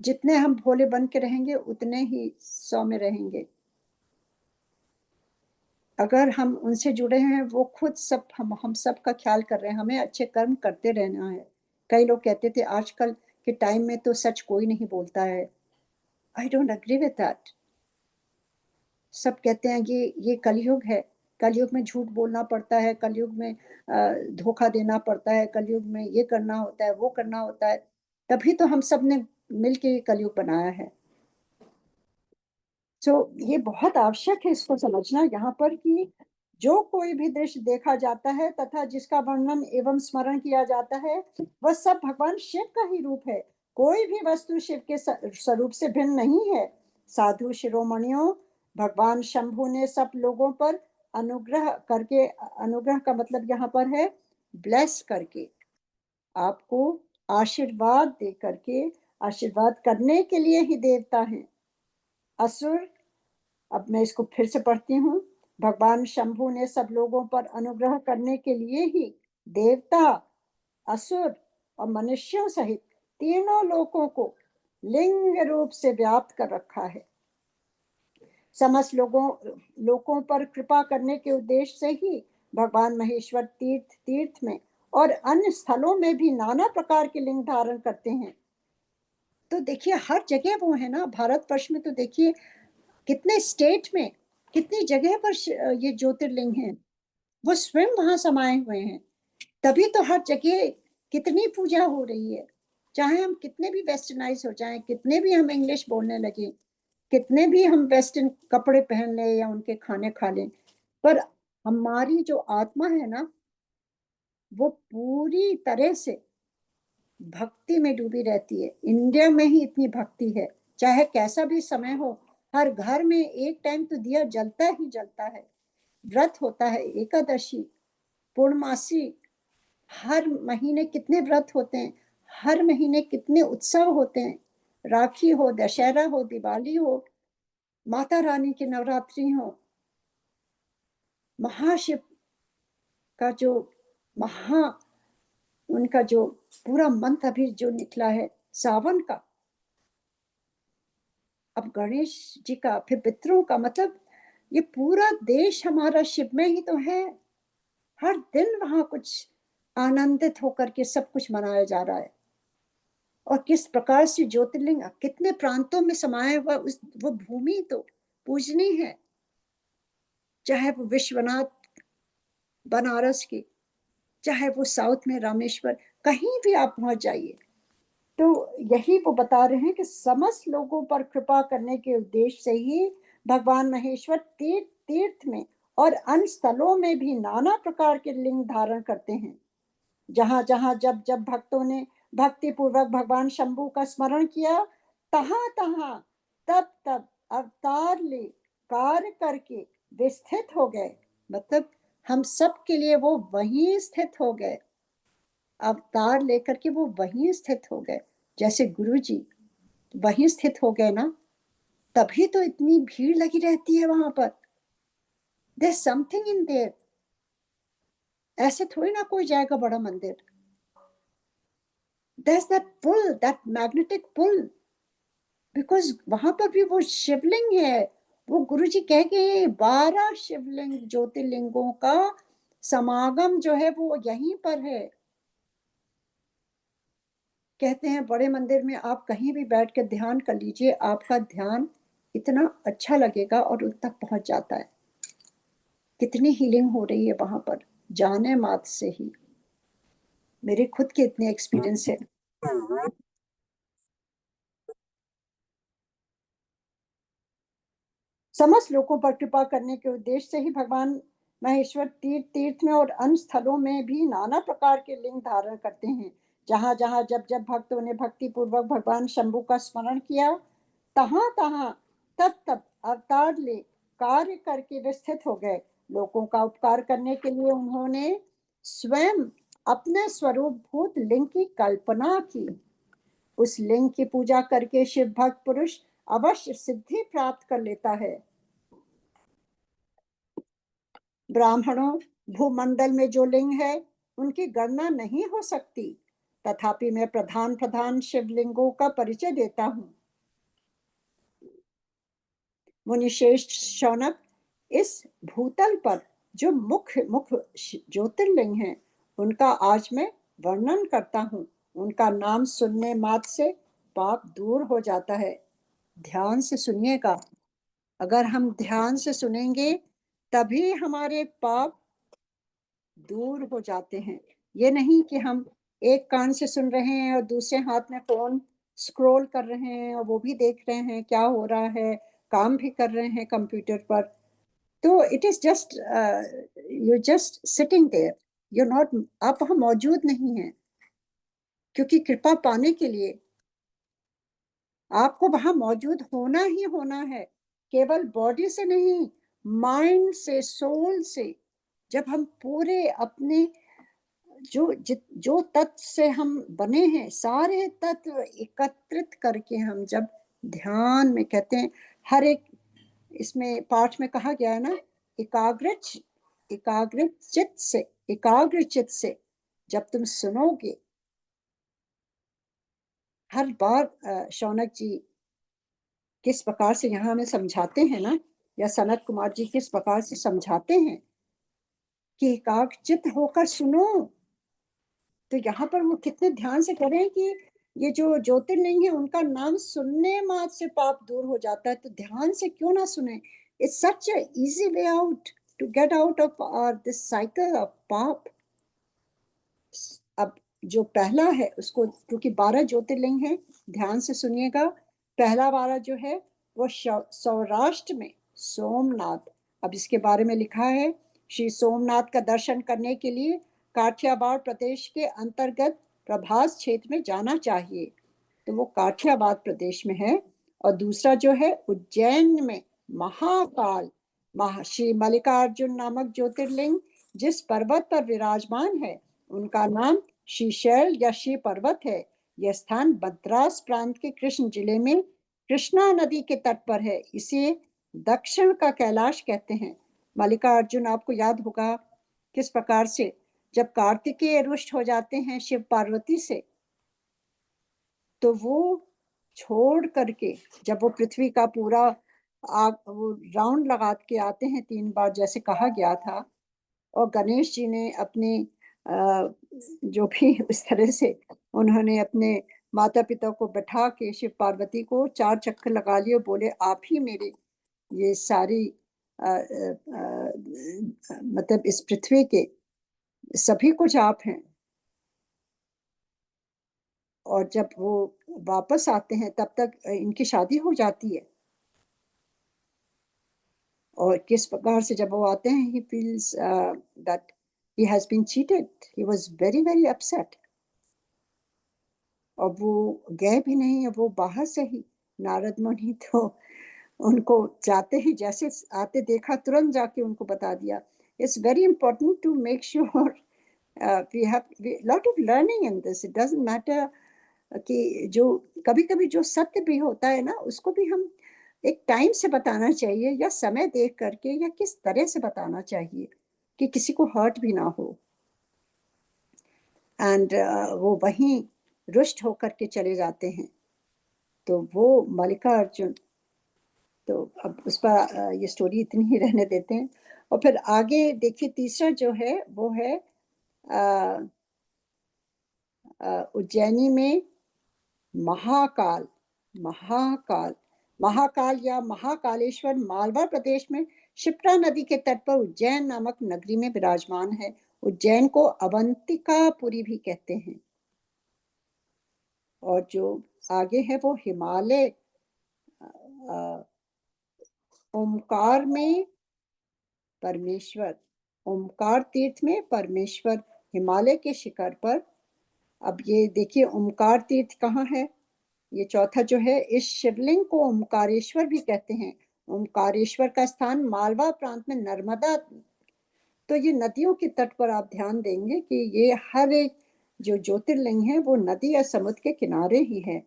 जितने हम भोले बन के रहेंगे उतने ही सौम्य रहेंगे। अगर हम उनसे जुड़े हैं, वो खुद सब हम सब का ख्याल कर रहे हैं, हमें अच्छे कर्म करते रहना है। कई लोग कहते थे आजकल के टाइम में तो सच कोई नहीं बोलता है। I don't agree with that. सब कहते हैं ये कलयुग है, कलयुग में झूठ बोलना पड़ता है, कलयुग में धोखा देना पड़ता है, कलयुग में ये करना होता है, वो करना होता है। तभी तो हम सब ने मिलके कलयुग बनाया है। तो ये बहुत आवश्यक है इसको समझना यहाँ पर कि जो कोई भी दृश्य देखा जाता है तथा जिसका वर्णन एवं स्मरण किया जाता है, वह सब भगवान शिव का ही रूप है। कोई भी वस्तु शिव के स्वरूप से भिन्न नहीं है। साधु शिरोमणियों, भगवान शंभु ने सब लोगों पर अनुग्रह करके, अनुग्रह का मतलब यहाँ पर है ब्लेस करके, आपको आशीर्वाद दे करके, आशीर्वाद करने के लिए ही देवता हैं। असुर, अब मैं इसको फिर से पढ़ती हूँ, भगवान शंभु ने सब लोगों पर अनुग्रह करने के लिए ही देवता, असुर और मनुष्यों सहित तीनों लोकों को लिंग रूप से व्याप्त कर रखा है। समस्त लोगों पर कृपा करने के उद्देश्य से ही भगवान महेश्वर तीर्थ तीर्थ में और अन्य स्थलों में भी नाना प्रकार के लिंग धारण करते हैं। तो देखिए हर जगह वो है ना, भारतवर्ष में तो देखिए कितने स्टेट में, कितनी जगह पर ये ज्योतिर्लिंग हैं, वो स्वयं वहां समाये हुए हैं। तभी तो हर जगह कितनी पूजा हो रही है। चाहे हम कितने भी वेस्टर्नाइज हो जाएं, कितने भी हम इंग्लिश बोलने लगे, कितने भी हम वेस्टर्न कपड़े पहन लें या उनके खाने खा लें, पर हमारी जो आत्मा है ना, वो पूरी तरह से भक्ति में डूबी रहती है। इंडिया में ही इतनी भक्ति है, चाहे कैसा भी समय हो, हर घर में एक टाइम तो दिया जलता ही जलता है। व्रत होता है, एकादशी, पूर्णमासी, हर महीने कितने व्रत होते हैं, हर महीने कितने उत्सव होते हैं। राखी हो, दशहरा हो, दिवाली हो, माता रानी के नवरात्रि हो, महाशिव का जो महा उनका जो पूरा मंत्र अभी जो निकला है सावन का, अब गणेश जी का, फिर पितरों का, मतलब ये पूरा देश हमारा शिव में ही तो है। हर दिन वहां कुछ आनंदित होकर के सब कुछ मनाया जा रहा है। और किस प्रकार से ज्योतिर्लिंग कितने प्रांतों में समाया हुआ, उस वो भूमि तो पूजनीय है। चाहे वो विश्वनाथ बनारस की, चाहे वो साउथ में रामेश्वर, कहीं भी आप पहुंच जाइए। तो यही वो बता रहे हैं कि समस्त लोगों पर कृपा करने के उद्देश्य से ही भगवान महेश्वर तीर्थ तीर्थ में और अन्य स्थलों में भी नाना प्रकार के लिंग धारण करते हैं। जहां जहां जब जब भक्तों ने भक्ति पूर्वक भगवान शंभु का स्मरण किया, तहां तहां तब तब अवतार ले कार्य करके वे स्थित हो गए। मतलब हम सब के लिए वो वहीं स्थित हो गए। अवतार लेकर के वो वहीं स्थित हो गए, जैसे गुरु जी वहीं स्थित हो गए ना, तभी तो इतनी भीड़ लगी रहती है वहां पर। There something in there. ऐसे थोड़ी ना कोई जाएगा बड़ा मंदिर। There that pull, that magnetic pull, because वहां पर भी वो शिवलिंग है। वो गुरुजी कह गए 12 शिवलिंग ज्योतिर्लिंगों का समागम जो है वो यहीं पर है। कहते हैं बड़े मंदिर में आप कहीं भी बैठ कर ध्यान कर लीजिए, आपका ध्यान इतना अच्छा लगेगा और उन तक पहुंच जाता है। कितनी हीलिंग हो रही है वहां पर, जाने मात्र से ही। मेरे खुद के इतने एक्सपीरियंस है। समस्त लोगों पर कृपा करने के उद्देश्य से ही भगवान महेश्वर तीर्थ तीर्थ में और अन्य स्थलों में भी नाना प्रकार के लिंग धारण करते हैं। जहां जहां जब जब भक्तों ने भक्ति पूर्वक भगवान शंभु का स्मरण किया, तहां तहां तब तब अवतार ले कार्य करके वे स्थित हो गए। लोगों का उपकार करने के लिए उन्होंने स्वयं अपने स्वरूप भूत लिंग की कल्पना की। उस लिंग की पूजा करके शिव भक्त पुरुष अवश्य सिद्धि प्राप्त कर लेता है। ब्राह्मणों, भूमंडल में जो लिंग है उनकी गणना नहीं हो सकती, तथापि मैं प्रधान प्रधान शिवलिंगों का परिचय देता हूँ। मुनिश्रेष्ठ शौनक, इस भूतल पर जो मुख्य मुख्य ज्योतिर्लिंग हैं उनका आज मैं वर्णन करता हूँ। उनका नाम सुनने मात्र से पाप दूर हो जाता है। ध्यान से सुनिएगा। अगर हम ध्यान से सुनेंगे तभी हमारे पाप दूर हो जाते हैं। ये नहीं कि हम एक कान से सुन रहे हैं और दूसरे हाथ में फोन स्क्रॉल कर रहे हैं और वो भी देख रहे हैं क्या हो रहा है, काम भी कर रहे हैं कंप्यूटर पर। तो it is just, you just sitting there, you not, आप वहां मौजूद नहीं हैं। क्योंकि कृपा पाने के लिए आपको वहां मौजूद होना ही होना है, केवल बॉडी से नहीं, माइंड से, सोल से। जब हम पूरे अपने जो तत्व से हम बने हैं, सारे तत्व एकत्रित करके हम जब ध्यान में, कहते हैं हर एक इसमें पाठ में कहा गया है ना, एकाग्र चित्त से, एकाग्र चित्त से जब तुम सुनोगे। हर बार शौनक जी किस प्रकार से यहाँ हमें समझाते हैं ना, या सनत कुमार जी किस प्रकार से समझाते हैं कि एकाग्रचित होकर सुनो। तो यहाँ पर वो कितने ध्यान से कह रहे हैं कि ये जो ज्योतिर्लिंग है उनका नाम सुनने मात्र से पाप दूर हो जाता है। तो ध्यान से क्यों ना सुने। It's such a easy way out to get out of this cycle of पाप। अब जो पहला है उसको, क्योंकि 12 ज्योतिर्लिंग है, ध्यान से सुनिएगा। पहला वाला जो है वो सौराष्ट्र में सोमनाथ। अब इसके बारे में लिखा है, श्री सोमनाथ का दर्शन करने के लिए काठियावाड़ प्रदेश के अंतर्गत प्रभास क्षेत्र में जाना चाहिए। तो वो काठियावाड़ प्रदेश में है। और दूसरा जो है उज्जैन में महाकाल श्री मल्लिकार्जुन नामक ज्योतिर्लिंग जिस पर्वत पर विराजमान है उनका नाम शीशैल या श्री पर्वत है। यह स्थान बद्रास प्रांत के कृष्ण जिले में कृष्णा नदी के तट पर है। इसे दक्षिण का कैलाश कहते हैं। मल्लिकार्जुन आपको याद होगा किस प्रकार से जब कार्तिकेय रुष्ट हो जाते हैं शिव पार्वती से, तो वो छोड़ करके जब वो पृथ्वी का पूरा आग वो राउंड लगा के आते हैं 3 बार जैसे कहा गया था, और गणेश जी ने अपने जो भी इस तरह से उन्होंने अपने माता पिता को बैठा के शिव पार्वती को 4 चक्कर लगा लिए, बोले आप ही मेरे ये सारी मतलब इस पृथ्वी के सभी कुछ आप हैं। और जब वो वापस आते हैं तब तक इनकी शादी हो जाती है। और किस प्रकार से जब वो आते हैं, he feels that he has been cheated, he was very very upset. और वो गए भी नहीं, अब वो बाहर से ही नारद मुनि तो उनको जाते ही जैसे आते देखा तुरंत जाके उनको बता दिया। It's very important to make sure we have lot of learning in this. It doesn't matter कि जो कभी-कभी जो सत्य भी होता है ना, उसको भी हम एक टाइम से बताना चाहिए, या समय देख करके, या किस तरह से बताना चाहिए कि किसी को हर्ट भी ना हो। एंड वो वहीं रुष्ट होकर के चले जाते हैं। तो वो मल्लिका अर्जुन, तो अब उस पर ये स्टोरी इतनी ही रहने देते हैं। और फिर आगे देखिए, तीसरा जो है वो है अ, उज्जैनी में महाकाल। महाकाल महाकाल या महाकालेश्वर मालवा प्रदेश में शिप्रा नदी के तट पर उज्जैन नामक नगरी में विराजमान है। उज्जैन को अवंतिकापुरी भी कहते हैं। और जो आगे है वो हिमालय, अ, ओमकार में परमेश्वर, ओमकार तीर्थ में परमेश्वर हिमालय के शिखर पर। अब ये देखिए, ओमकार तीर्थ कहाँ है। ये चौथा जो है, इस शिवलिंग को ओमकारेश्वर भी कहते हैं। ओमकारेश्वर का स्थान मालवा प्रांत में नर्मदा। तो ये नदियों के तट पर आप ध्यान देंगे कि ये हर एक जो ज्योतिर्लिंग है वो नदी या समुद्र के किनारे ही है।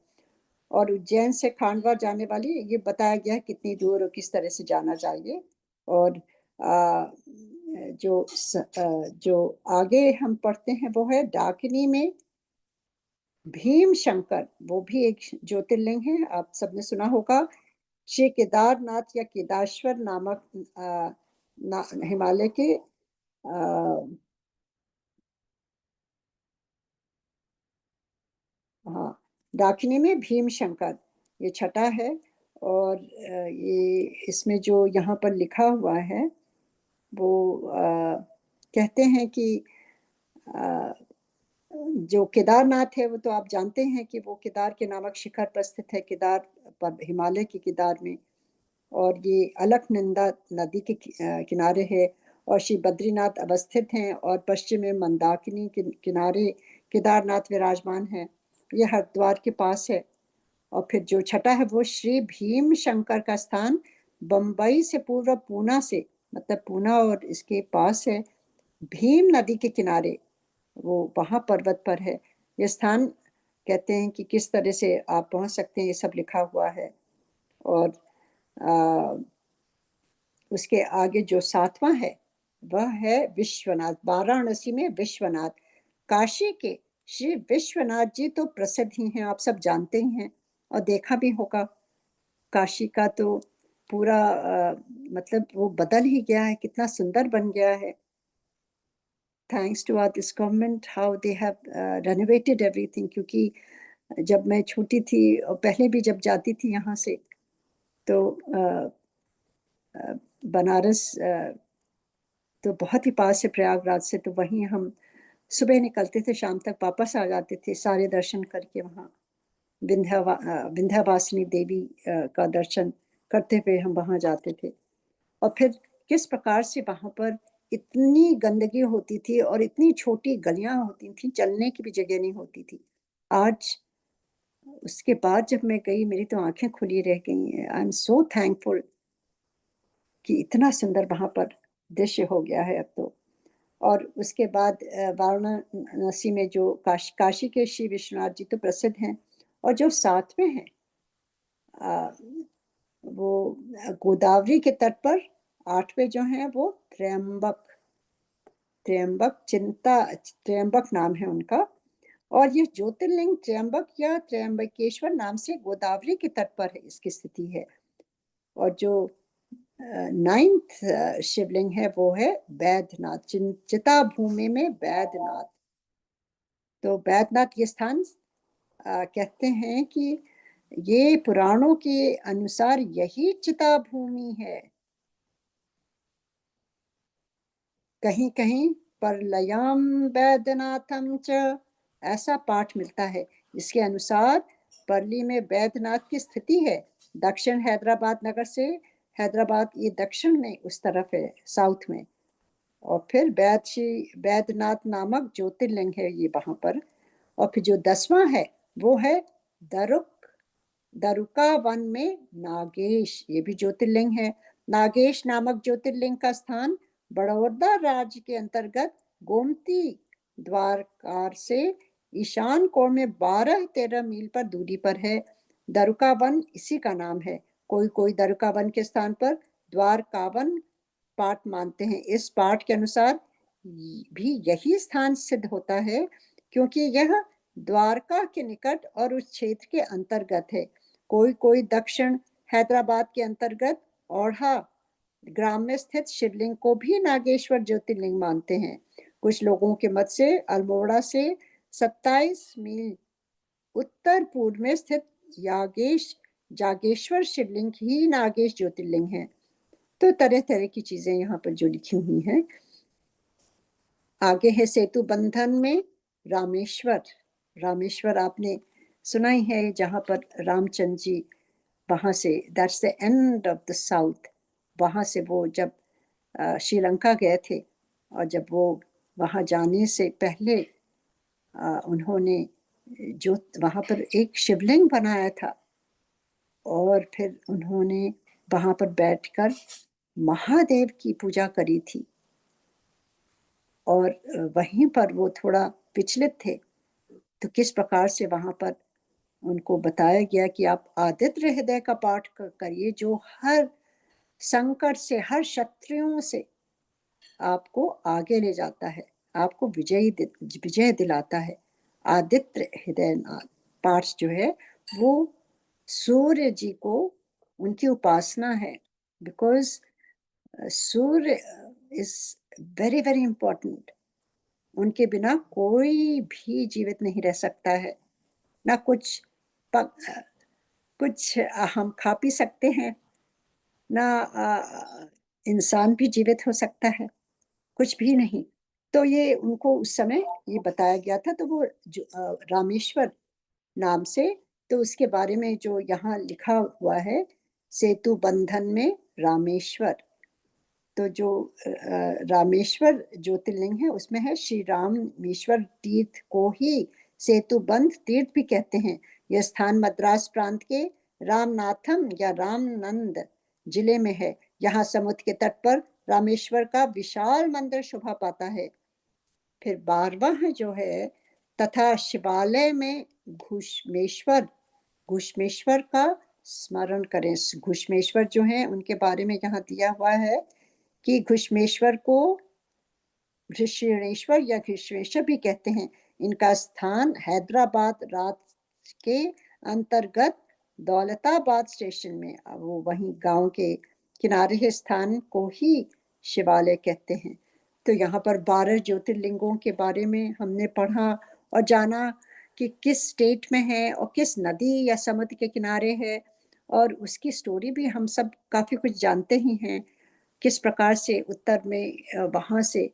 और उज्जैन से खांडवा जाने वाली, ये बताया गया है कितनी दूर और किस तरह से जाना चाहिए। और जो आगे हम पढ़ते हैं वो है डाकिनी में भीम शंकर। वो भी एक ज्योतिर्लिंग है, आप सबने सुना होगा। श्री केदारनाथ या केदारेश्वर नामक हिमालय के हाँ, दाकिनी में भीम शंकर, ये छठा है। और ये इसमें जो यहाँ पर लिखा हुआ है वो कहते हैं कि अ, जो केदारनाथ है वो तो आप जानते हैं कि वो केदार के नामक शिखर पर स्थित है, केदार पर हिमालय के केदार में। और ये अलकनंदा नदी के किनारे है। और श्री बद्रीनाथ अवस्थित हैं, और पश्चिम में मंदाकिनी के किनारे केदारनाथ विराजमान है। ये हरिद्वार के पास है। और फिर जो छठा है वो श्री भीम शंकर का स्थान बंबई से पूर्व पूना से, मतलब पूना और इसके पास है, भीम नदी के किनारे, वो वहाँ पर्वत पर है। ये स्थान कहते हैं कि किस तरह से आप पहुँच सकते हैं, ये सब लिखा हुआ है। और आ, उसके आगे जो सातवां है वह है विश्वनाथ, वाराणसी में विश्वनाथ। काशी के श्री विश्वनाथ जी तो प्रसिद्ध ही हैं, आप सब जानते ही हैं और देखा भी होगा। काशी का तो पूरा मतलब वो बदल ही गया है, कितना सुंदर बन गया है। Thanks to our this government, how they have renovated everything. क्योंकि जब मैं छोटी थी और पहले भी जब जाती थी यहाँ से, तो बनारस तो बहुत ही पास है प्रयागराज से। तो वहीं हम सुबह निकलते थे, शाम तक वापस आ जाते थे सारे दर्शन करके। वहाँ विंध्यावासिनी देवी का दर्शन करते हुए हम वहाँ जाते थे। और फिर किस प्रकार से वहाँ पर इतनी गंदगी होती थी और इतनी छोटी गलियां होती थी, चलने की भी जगह नहीं होती थी। आज उसके बाद जब मैं गई, मेरी तो आंखें खुली रह गई। आई एम सो थैंकफुल कि इतना सुंदर वहाँ पर दृश्य हो गया है अब तो। और उसके बाद वाराणसी में जो काशी के श्री विश्वनाथ जी तो प्रसिद्ध हैं। और जो सातवें हैं वो गोदावरी के तट पर, आठवें जो हैं वो त्र्यंबक, त्र्यंबक चिंता, त्र्यंबक नाम है उनका। और ये ज्योतिर्लिंग त्र्यंबक या त्र्यंबकेश्वर नाम से गोदावरी के तट पर है, इसकी स्थिति है। और जो नाइन्थ शिवलिंग है वो है बैद्यनाथ, चिता भूमि में बैद्यनाथ। तो बैद्यनाथ ये स्थान कहते हैं कि ये पुराणों के अनुसार यही चिता भूमि है। कहीं कहीं परलयम वैद्यनाथम च, ऐसा पाठ मिलता है। इसके अनुसार परली में वैद्यनाथ की स्थिति है, दक्षिण हैदराबाद नगर से। हैदराबाद ये दक्षिण में उस तरफ है, साउथ में। और फिर बैद्यनाथ नामक ज्योतिर्लिंग है ये वहां पर। और फिर जो 10वां है वो है दरुक, दरुका वन में नागेश, ये भी ज्योतिर्लिंग है। नागेश नामक ज्योतिर्लिंग का स्थान बड़ौदा राज्य के अंतर्गत गोमती द्वारकार से ईशान कोण में 12-13 मील पर दूरी पर है। दरुकावन इसी का नाम है। कोई कोई दरुकावन के स्थान पर द्वारकावन पाठ मानते हैं। इस पाठ के अनुसार भी यही स्थान सिद्ध होता है, क्योंकि यह द्वारका के निकट और उस क्षेत्र के अंतर्गत है। कोई कोई दक्षिण हैदराबाद के अंतर्गत ओढ़ा ग्राम में स्थित शिवलिंग को भी नागेश्वर ज्योतिर्लिंग मानते हैं। कुछ लोगों के मत से अल्मोड़ा से 27 मील उत्तर पूर्व में स्थित जागेश्वर शिवलिंग ही नागेश ज्योतिर्लिंग है। तो तरह तरह की चीजें यहाँ पर जो लिखी हुई हैं। आगे है सेतु बंधन में रामेश्वर। रामेश्वर आपने सुना ही है, जहाँ पर रामचंद्र जी वहां से, that's the end of the south, वहां से वो जब श्रीलंका गए थे, और जब वो वहां जाने से पहले उन्होंने जो वहां पर एक शिवलिंग बनाया था, और फिर उन्होंने वहां पर बैठकर महादेव की पूजा करी थी। और वहीं पर वो थोड़ा विचलित थे, तो किस प्रकार से वहां पर उनको बताया गया कि आप आदित्य हृदय का पाठ करिए, जो हर संकट से, हर शत्रुओं से आपको आगे ले जाता है, आपको विजय दिलाता है। आदित्य हृदय पाठ जो है वो सूर्य जी को, उनकी उपासना है, because Surya is very very important. उनके बिना कोई भी जीवित नहीं रह सकता है। ना कुछ हम खा पी सकते हैं, ना इंसान भी जीवित हो सकता है, कुछ भी नहीं। तो ये उनको उस समय ये बताया गया था, तो वो रामेश्वर नाम से, तो उसके बारे में जो यहाँ लिखा हुआ है, सेतु बंधन में रामेश्वर, तो जो रामेश्वर ज्योतिर्लिंग है उसमें है श्री रामेश्वर तीर्थ को ही सेतुबंध तीर्थ भी कहते हैं। यह स्थान मद्रास प्रांत के रामनाथम या रामनंद जिले में है। यहाँ समुद्र के तट पर रामेश्वर का विशाल मंदिर शोभा पाता है। फिर 12वां जो है, तथा शिवालय में घुष्मेश्वर, घुष्मेश्वर का स्मरण करें। घुष्मेश्वर जो है उनके बारे में यहाँ दिया हुआ है कि घुष्मेश्वर को घृष्णेश्वर या घृष्णेश्वर भी कहते हैं। इनका स्थान हैदराबाद राज्य के अंतर्गत दौलताबाद स्टेशन में, वो वहीं गांव के किनारे के स्थान को ही शिवालय कहते हैं। तो यहाँ पर 12 ज्योतिर्लिंगों के बारे में हमने पढ़ा और जाना कि किस स्टेट में है और किस नदी या समुद्र के किनारे है, और उसकी स्टोरी भी हम सब काफी कुछ जानते ही हैं। किस प्रकार से उत्तर में वहाँ से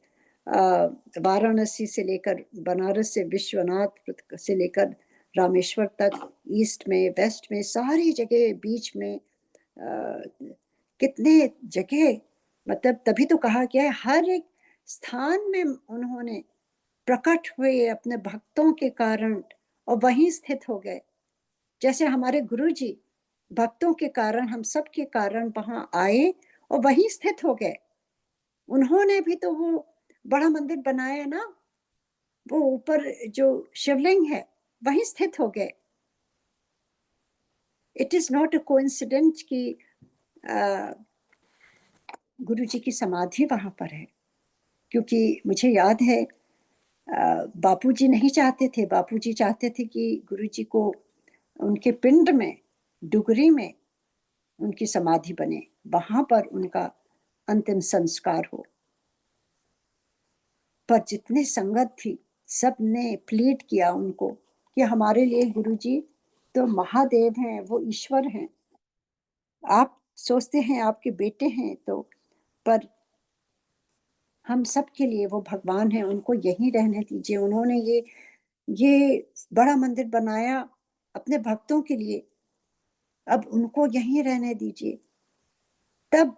वाराणसी से लेकर बनारस से विश्वनाथ से लेकर रामेश्वर तक, ईस्ट में, वेस्ट में, सारी जगह, बीच में कितने जगह, मतलब तभी तो कहा गया है हर एक स्थान में उन्होंने प्रकट हुए अपने भक्तों के कारण और वहीं स्थित हो गए। जैसे हमारे गुरु जी भक्तों के कारण, हम सब के कारण वहां आए और वहीं स्थित हो गए। उन्होंने भी तो वो बड़ा मंदिर बनाया ना, वो ऊपर जो शिवलिंग है वहीं स्थित हो गए। It is not a coincident कि गुरु जी की समाधि वहां पर है, क्योंकि मुझे याद है बापूजी नहीं चाहते थे, बापूजी चाहते थे कि गुरु जी को उनके पिंड में, डुगरी में उनकी समाधि बने, वहां पर उनका अंतिम संस्कार हो। पर जितने संगत थी सब ने प्लीड किया उनको कि हमारे लिए गुरुजी तो महादेव हैं, वो ईश्वर हैं। आप सोचते हैं आपके बेटे हैं तो, पर हम सब के लिए वो भगवान हैं, उनको यहीं रहने दीजिए। उन्होंने ये बड़ा मंदिर बनाया अपने भक्तों के लिए, अब उनको यहीं रहने दीजिए। तब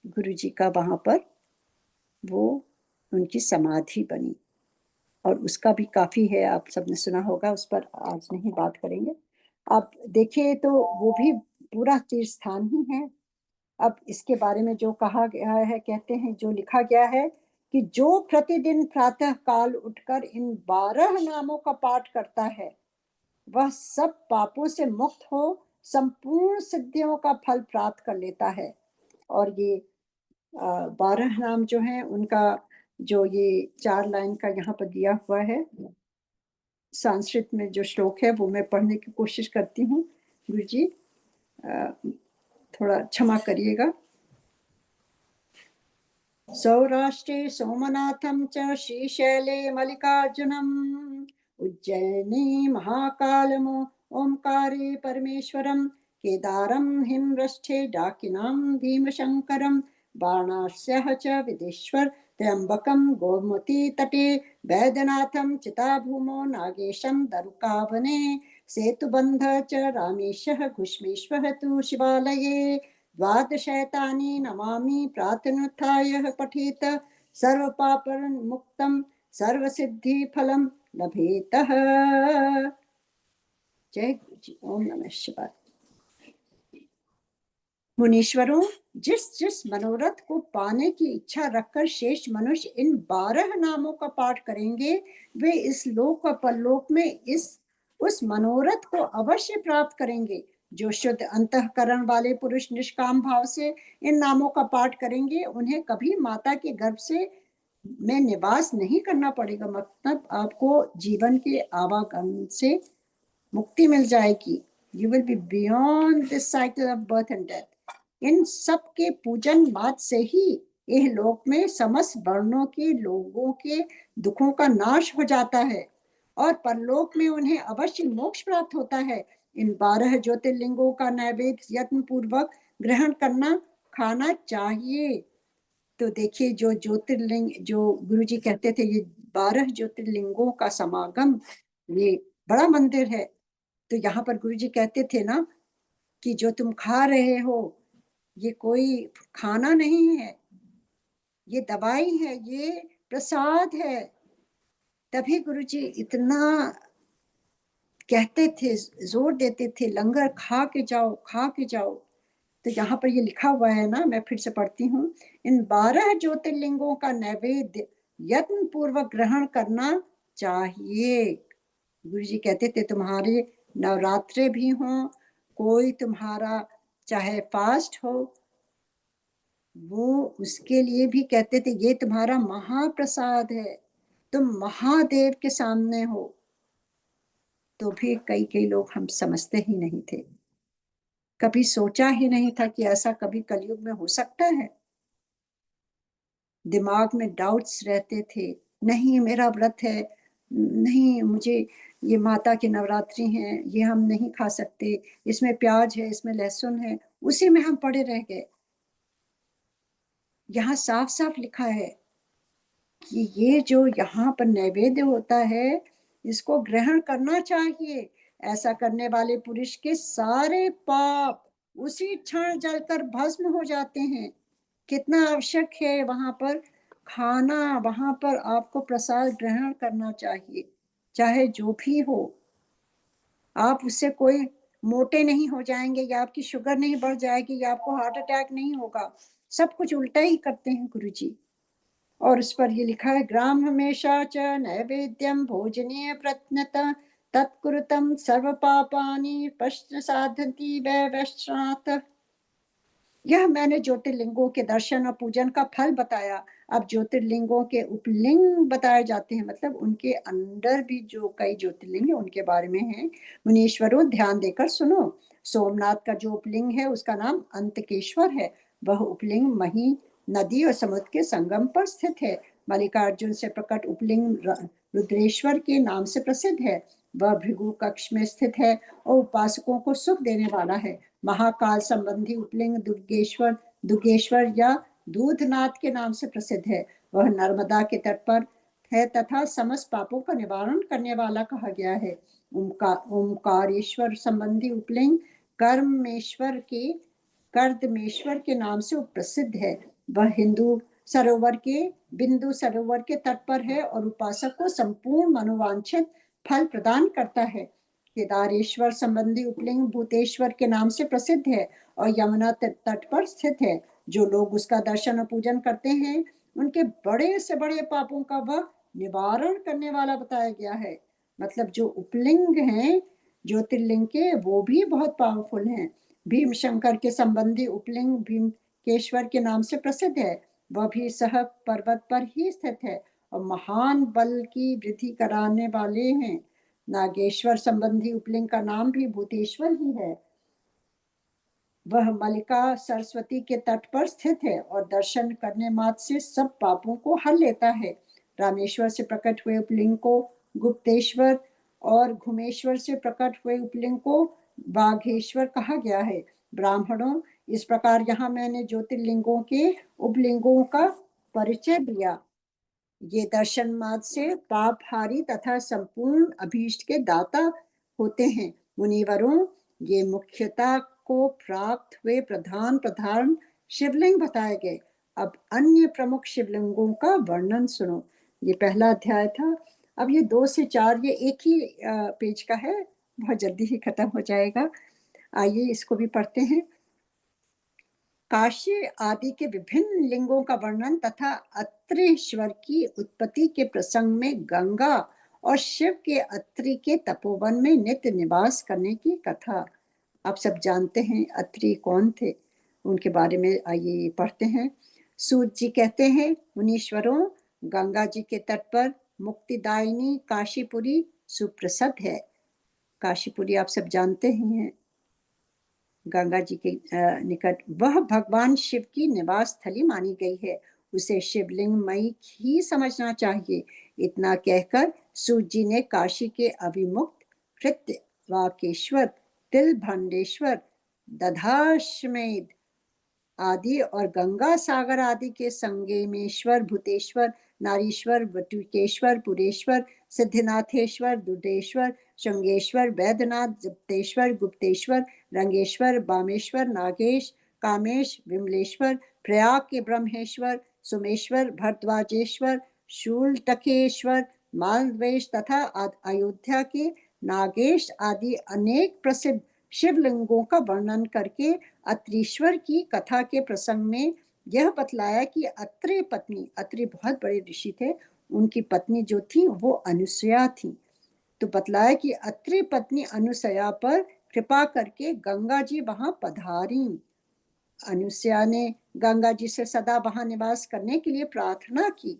गुरुजी का वहां पर वो उनकी समाधि बनी, और उसका भी काफी है, आप सबने सुना होगा, उस पर आज नहीं बात करेंगे। आप देखिए तो वो भी पूरा तीर्थ स्थान ही है। अब इसके बारे में जो कहा गया है, कहते हैं जो लिखा गया है कि जो प्रतिदिन प्रातः काल उठकर इन 12 नामों का पाठ करता है वह सब पापों से मुक्त हो संपूर्ण सिद्धियों का फल प्राप्त कर लेता है। और ये 12 नाम जो हैं उनका जो ये 4 लाइन का यहाँ पर दिया हुआ है संस्कृत में जो श्लोक है वो मैं पढ़ने की कोशिश करती हूँ। गुरु जी थोड़ा क्षमा करिएगा। सौराष्ट्रे सोमनाथं च श्रीशैले मल्लिकार्जुनम् उज्जैने महाकालम् ओंकारे परमेश्वरं केदारं हिमवृष्ठे डाकिनां भीमशंकरं वाराणस्याः च विदेश्वर त्र्यंबकं गोमती तटे वैद्यनाथं चिताभूमौ नागेशं दरुकावने सेतुबन्ध च रामेशः घुष्मेश्वरः तु शिवालये द्वादशैतानि नमामि प्रातरुत्थाय पठेत सर्वपापमुक्तं सर्वसिद्धिफलं लभेतः। जय गुरु जी। ओम नमः शिवाय। मुनीश्वरों, जिस जिस मनोरथ को पाने की इच्छा रखकर शेष मनुष्य इन 12 नामों का पाठ करेंगे वे इस लोक व परलोक में इस उस मनोरथ को अवश्य प्राप्त करेंगे। जो शुद्ध अंतःकरण वाले पुरुष निष्काम भाव से इन नामों का पाठ करेंगे उन्हें कभी माता के गर्भ से में निवास नहीं करना पड़ेगा। मतलब आपको जीवन के आवागमन से मुक्ति मिल जाएगी। You will be beyond this cycle of birth and death. इन सब के पूजन मात्र से ही यह लोक में समस्त वर्णों के लोगों के दुखों का नाश हो जाता है और परलोक में उन्हें अवश्य मोक्ष प्राप्त होता है। इन 12 ज्योतिर्लिंगों का नैवेद्य यत्न पूर्वक ग्रहण करना खाना चाहिए। तो देखिए जो ज्योतिर्लिंग जो गुरुजी कहते थे ये 12 ज्योतिर्लिंगों का समागम ये बड़ा मंदिर है। तो यहाँ पर गुरुजी कहते थे ना कि जो तुम खा रहे हो ये कोई खाना नहीं है, ये दवाई है, ये प्रसाद है। तभी गुरुजी इतना कहते थे, जोर देते थे लंगर खा के जाओ, खा के जाओ। तो यहाँ पर ये लिखा हुआ है ना, मैं फिर से पढ़ती हूँ। इन 12 ज्योतिर्लिंगों का नैवेद्य यत्न पूर्वक ग्रहण करना चाहिए। गुरु जी कहते थे तुम्हारे नवरात्रे भी हों, कोई तुम्हारा चाहे फास्ट हो, वो उसके लिए भी कहते थे ये तुम्हारा महाप्रसाद है, तुम महादेव के सामने हो। तो भी कई कई लोग हम समझते ही नहीं थे, कभी सोचा ही नहीं था कि ऐसा कभी कलयुग में हो सकता है। दिमाग में डाउट्स रहते थे, नहीं मेरा व्रत है, नहीं मुझे ये माता की नवरात्रि हैं, ये हम नहीं खा सकते, इसमें प्याज है, इसमें लहसुन है, उसी में हम पड़े रह गए। यहाँ साफ साफ लिखा है कि ये जो यहाँ पर नैवेद्य होता है इसको ग्रहण करना चाहिए। ऐसा करने वाले पुरुष के सारे पाप उसी क्षण जलकर भस्म हो जाते हैं। कितना आवश्यक है वहां पर खाना, वहां पर आपको प्रसाद ग्रहण करना चाहिए, चाहे जो भी हो। आप उससे कोई मोटे नहीं हो जाएंगे या आपकी शुगर नहीं बढ़ जाएगी या आपको हार्ट अटैक नहीं होगा। सब कुछ उल्टा ही करते हैं गुरुजी। और उस पर ये लिखा है ग्राम हमेशा च नैवेद्यम भोजनीय प्रत्नत तत्कुरुतम सर्व पापानि पश्च साधंति वैवस्त्रात्। यह मैंने ज्योतिर्लिंगों के दर्शन और पूजन का फल बताया। अब ज्योतिर्लिंगों के उपलिंग बताए जाते हैं, मतलब उनके अंदर भी जो कई ज्योतिर्लिंग है उनके बारे में है। मुनीश्वरों ध्यान देकर सुनो। सोमनाथ का जो उपलिंग है उसका नाम अंतकेश्वर है। वह उपलिंग मही नदी और समुद्र के संगम पर स्थित है। मल्लिकार्जुन से प्रकट उपलिंग रुद्रेश्वर के नाम से प्रसिद्ध है। वह भृगु कक्ष में स्थित है और उपासकों को सुख देने वाला है। महाकाल संबंधी उपलिंग दुर्गेश्वर या दूधनाथ के नाम से प्रसिद्ध है। वह नर्मदा के तट पर है तथा समस्त पापों का निवारण करने वाला कहा गया है। ओमकारेश्वर संबंधी उपलिंग कर्दमेश्वर के नाम से प्रसिद्ध है। वह बिंदु सरोवर के तट पर है और उपासक को संपूर्ण मनोवांछित फल प्रदान करता है। केदारेश्वर संबंधी उपलिंग भूतेश्वर के नाम से प्रसिद्ध है और यमुना तट पर स्थित है। जो लोग उसका दर्शन और पूजन करते हैं उनके बड़े से बड़े पापों का वह निवारण करने वाला बताया गया है। मतलब जो उपलिंग हैं ज्योतिर्लिंग के, वो भी बहुत पावरफुल हैं। भीम शंकर के संबंधी उपलिंग भीमकेश्वर के नाम से प्रसिद्ध है। वह भी सह पर्वत पर ही स्थित है और महान बल की वृद्धि कराने वाले हैं। नागेश्वर संबंधी उपलिंग का नाम भी भूतेश्वर ही है। वह मलिका सरस्वती के तट पर स्थित है और दर्शन करने मात्र से सब पापों को हर लेता है। रामेश्वर से प्रकट हुए उपलिंग को गुप्तेश्वर और घुमेश्वर से प्रकट हुए उपलिंग को बाघेश्वर कहा गया है। ब्राह्मणों, इस प्रकार यहाँ मैंने ज्योतिर्लिंगों के उपलिंगों का परिचय दिया। ये दर्शन मार्ग से पापहारी तथा संपूर्ण अभीष्ट के दाता होते हैं। मुनिवरों, ये मुख्यता को प्राप्त हुए प्रधान प्रधान शिवलिंग बताए गए। अब अन्य प्रमुख शिवलिंगों का वर्णन सुनो। ये पहला अध्याय था। अब ये 2 से 4, ये एक ही पेज का है, बहुत जल्दी ही खत्म हो जाएगा। आइए इसको भी पढ़ते हैं। काशी आदि के विभिन्न लिंगों का वर्णन तथा अत्रेश्वर की उत्पत्ति के प्रसंग में गंगा और शिव के अत्रि के तपोवन में नित्य निवास करने की कथा। आप सब जानते हैं अत्रि कौन थे, उनके बारे में आइए पढ़ते हैं। सूत जी कहते हैं, मुनीश्वरों, गंगा जी के तट पर मुक्तिदायिनी काशीपुरी सुप्रसिद्ध है। काशीपुरी आप सब जानते ही हैं, गंगा जी के निकट। वह भगवान शिव की निवास स्थली मानी गई है। उसे शिवलिंग मई ही समझना चाहिए। इतना कहकर सूत जी ने काशी के अविमुक्त कृत्यवाकेश्वर, तिलभंडेश्वर, दधाश्वमेध आदि और गंगा सागर आदि के संगमेश्वर, भूतेश्वर, नारीश्वर, बटुकेश्वर, पुरेश्वर, सिद्धिनाथेश्वर, दुधेश्वर, शृंगेश्वर, वैद्यनाथ, जप्तेश्वर, गुप्तेश्वर, रंगेश्वर, बामेश्वर, नागेश, कामेश, विमलेश्वर, प्रयाग के ब्रह्मेश्वर, सोमेश्वर, भरद्वाजेश्वर, शूलटकेश्वर, मालवेश तथा अयोध्या के नागेश आदि अनेक प्रसिद्ध शिवलिंगों का वर्णन करके अत्रीश्वर की कथा के प्रसंग में यह बतलाया कि अत्रि पत्नी, अत्रि बहुत बड़े ऋषि थे, उनकी पत्नी जो थी वो अनुसुया थी। तो बतलाया कि अत्रि पत्नी अनुसुया पर कृपा करके गंगा जी वहां पधारी। अनुसुया ने गंगा जी से सदा वहां निवास करने के लिए प्रार्थना की।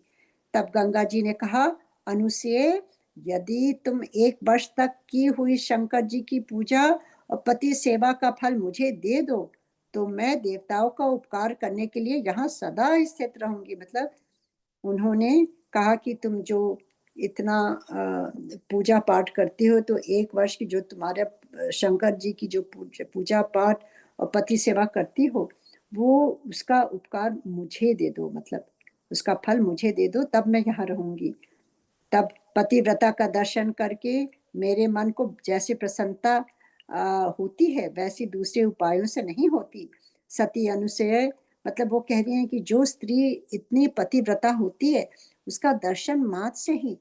तब गंगा जी ने कहा, अनुसुये, यदि तुम 1 वर्ष तक की हुई शंकर जी की पूजा और पति सेवा का फल मुझे दे दो, तो मैं देवताओं का उपकार करने के लिए यहाँ सदा स्थित रहूंगी। मतलब उन्होंने कहा कि तुम जो इतना पूजा पाठ करती हो, तो 1 वर्ष की जो तुम्हारे शंकर जी की जो पूजा पाठ और पति सेवा करती हो, वो उसका उपकार मुझे दे दो, मतलब उसका फल मुझे दे दो, तब मैं यहाँ रहूंगी। तब पतिव्रता का दर्शन करके मेरे मन को जैसे प्रसन्नता होती है, वैसी दूसरे उपायों से नहीं होती। सती अनुसुया, मतलब वो कह रही हैं कि जो स्त्री इतनी पतिव्रता होती है, उसका दर्शन मात्र से ही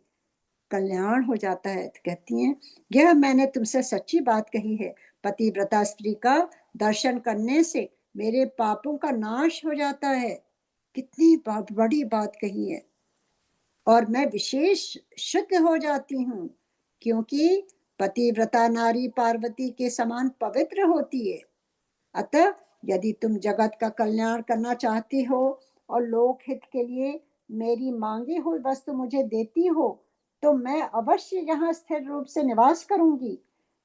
कल्याण हो जाता है। तो कहती हैं, यह मैंने तुमसे सच्ची बात कही है। पतिव्रता स्त्री का दर्शन करने से मेरे पापों का नाश हो जाता है। कितनी बड़ी बात कही है। और मैं विशेष शुद्ध हो जाती हूँ, क्योंकि पतिव्रता नारी पार्वती के समान पवित्र होती है। अतः यदि तुम जगत का कल्याण करना चाहती हो और लोक हित के लिए मेरी मांगी हुई वस्तु मुझे देती हो, तो मैं अवश्य यहाँ स्थिर रूप से निवास करूंगी।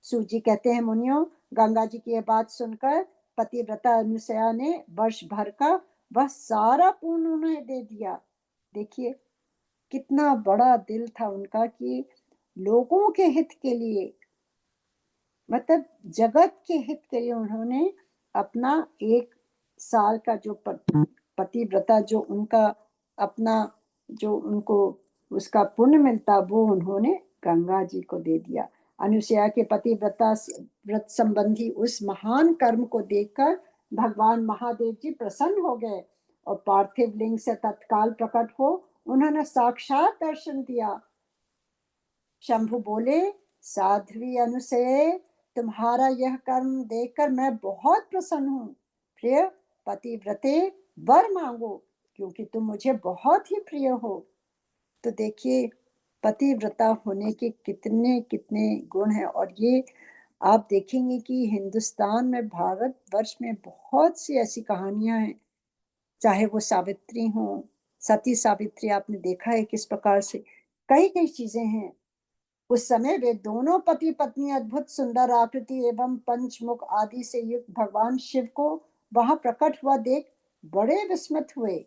सूजी कहते हैं, मुनियों, गंगा जी की यह बात सुनकर पतिव्रता अनुसुया ने वर्ष भर का वह सारा पुण्य उन्हें दे दिया। देखिए कितना बड़ा दिल था उनका कि लोगों के हित के लिए, मतलब जगत के हित के लिए उन्होंने अपना 1 साल का जो पतिव्रता जो उनका अपना जो उनको उसका पुण्य मिलता, वो उन्होंने गंगा जी को दे दिया। अनुसुया के पतिव्रता व्रत संबंधी उस महान कर्म को देखकर भगवान महादेव जी प्रसन्न हो गए और पार्थिव लिंग से तत्काल प्रकट हो उन्होंने साक्षात दर्शन दिया। शंभु बोले, साध्वी अनुसुये, तुम्हारा यह कर्म देखकर मैं बहुत प्रसन्न हूँ। प्रिय पतिव्रते, वर मांगो। क्योंकि तुम मुझे बहुत ही प्रिय हो। तो देखिए, पतिव्रता होने के कितने कितने गुण हैं। और ये आप देखेंगे कि हिंदुस्तान में, भारतवर्ष में बहुत सी ऐसी कहानियां हैं, चाहे वो सावित्री हो, सती सावित्री, आपने देखा है किस प्रकार से कई कई चीजें हैं। उस समय वे दोनों पति पत्नी अद्भुत सुंदर आकृति एवं पंचमुख आदि से युक्त भगवान शिव को वहां प्रकट हुआ देख बड़े विस्मित हुए।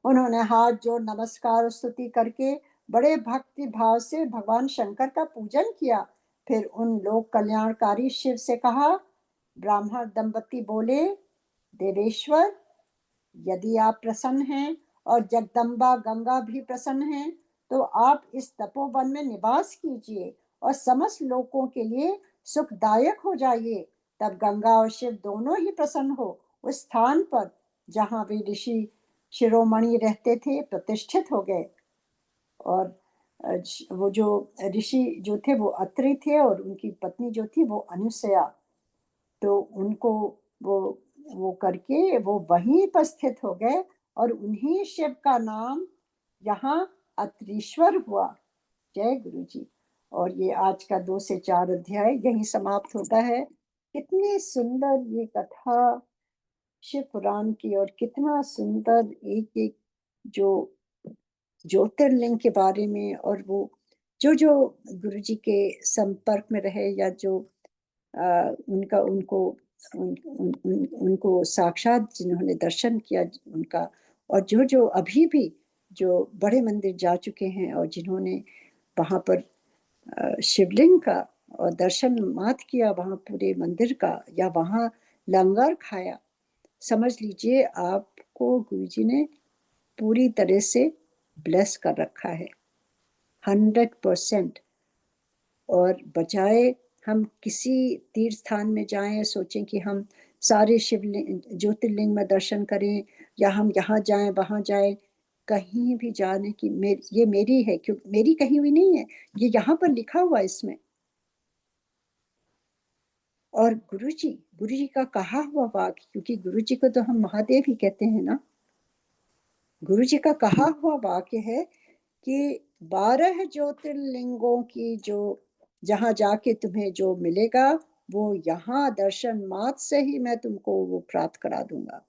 उन्होंने हाथ जोड़ नमस्कार और स्तुति करके बड़े भक्ति भाव से भगवान शंकर का पूजन किया। फिर उन लोक कल्याणकारी शिव से कहा। ब्राह्मण दंपति बोले, देवेश्वर, यदि आप प्रसन्न हैं और जगदम्बा गंगा भी प्रसन्न हैं, तो आप इस तपोवन में निवास कीजिए और समस्त लोगों के लिए सुखदायक हो जाइए। तब गंगा और शिव दोनों ही प्रसन्न हो उस स्थान पर जहाँ वे ऋषि शिरोमणि रहते थे प्रतिष्ठित हो गए। और वो जो ऋषि जो थे वो अत्रि थे और उनकी पत्नी जो थी वो अनुसया। तो उनको वो वो करके वो वहीं पर स्थित हो गए और उन्हीं शिव का नाम यहाँ अत्रीश्वर हुआ। जय गुरु जी। और ये आज का 2 से 4 अध्याय यहीं समाप्त होता है। कितनी सुंदर ये कथा शिव पुराण की, और कितना सुंदर एक एक जो ज्योतिर्लिंग के बारे में, और वो जो जो गुरु जी के संपर्क में रहे, या जो उनका उनको उनको साक्षात जिन्होंने दर्शन किया उनका, और जो जो अभी भी जो बड़े मंदिर जा चुके हैं और जिन्होंने वहाँ पर शिवलिंग का और दर्शन मात्र किया वहाँ पूरे मंदिर का, या वहाँ लंगर खाया, समझ लीजिए आपको गुरुजी ने पूरी तरह से ब्लेस कर रखा है 100%। और बजाय हम किसी तीर्थ स्थान में जाएं, सोचें कि हम सारे शिवलिंग ज्योतिर्लिंग में दर्शन करें, या हम यहाँ जाएं वहाँ जाएं, कहीं भी जाने की ये मेरी है, क्योंकि मेरी कहीं हुई नहीं है, ये यहाँ पर लिखा हुआ है इसमें। और गुरुजी का कहा हुआ वाक्य, क्योंकि गुरुजी को तो हम महादेव ही कहते हैं ना, गुरुजी का कहा हुआ वाक्य है कि 12 ज्योतिर्लिंगों की जो जहाँ जाके तुम्हें जो मिलेगा वो यहाँ दर्शन मात्र से ही मैं तुमको वो प्राप्त करा दूंगा।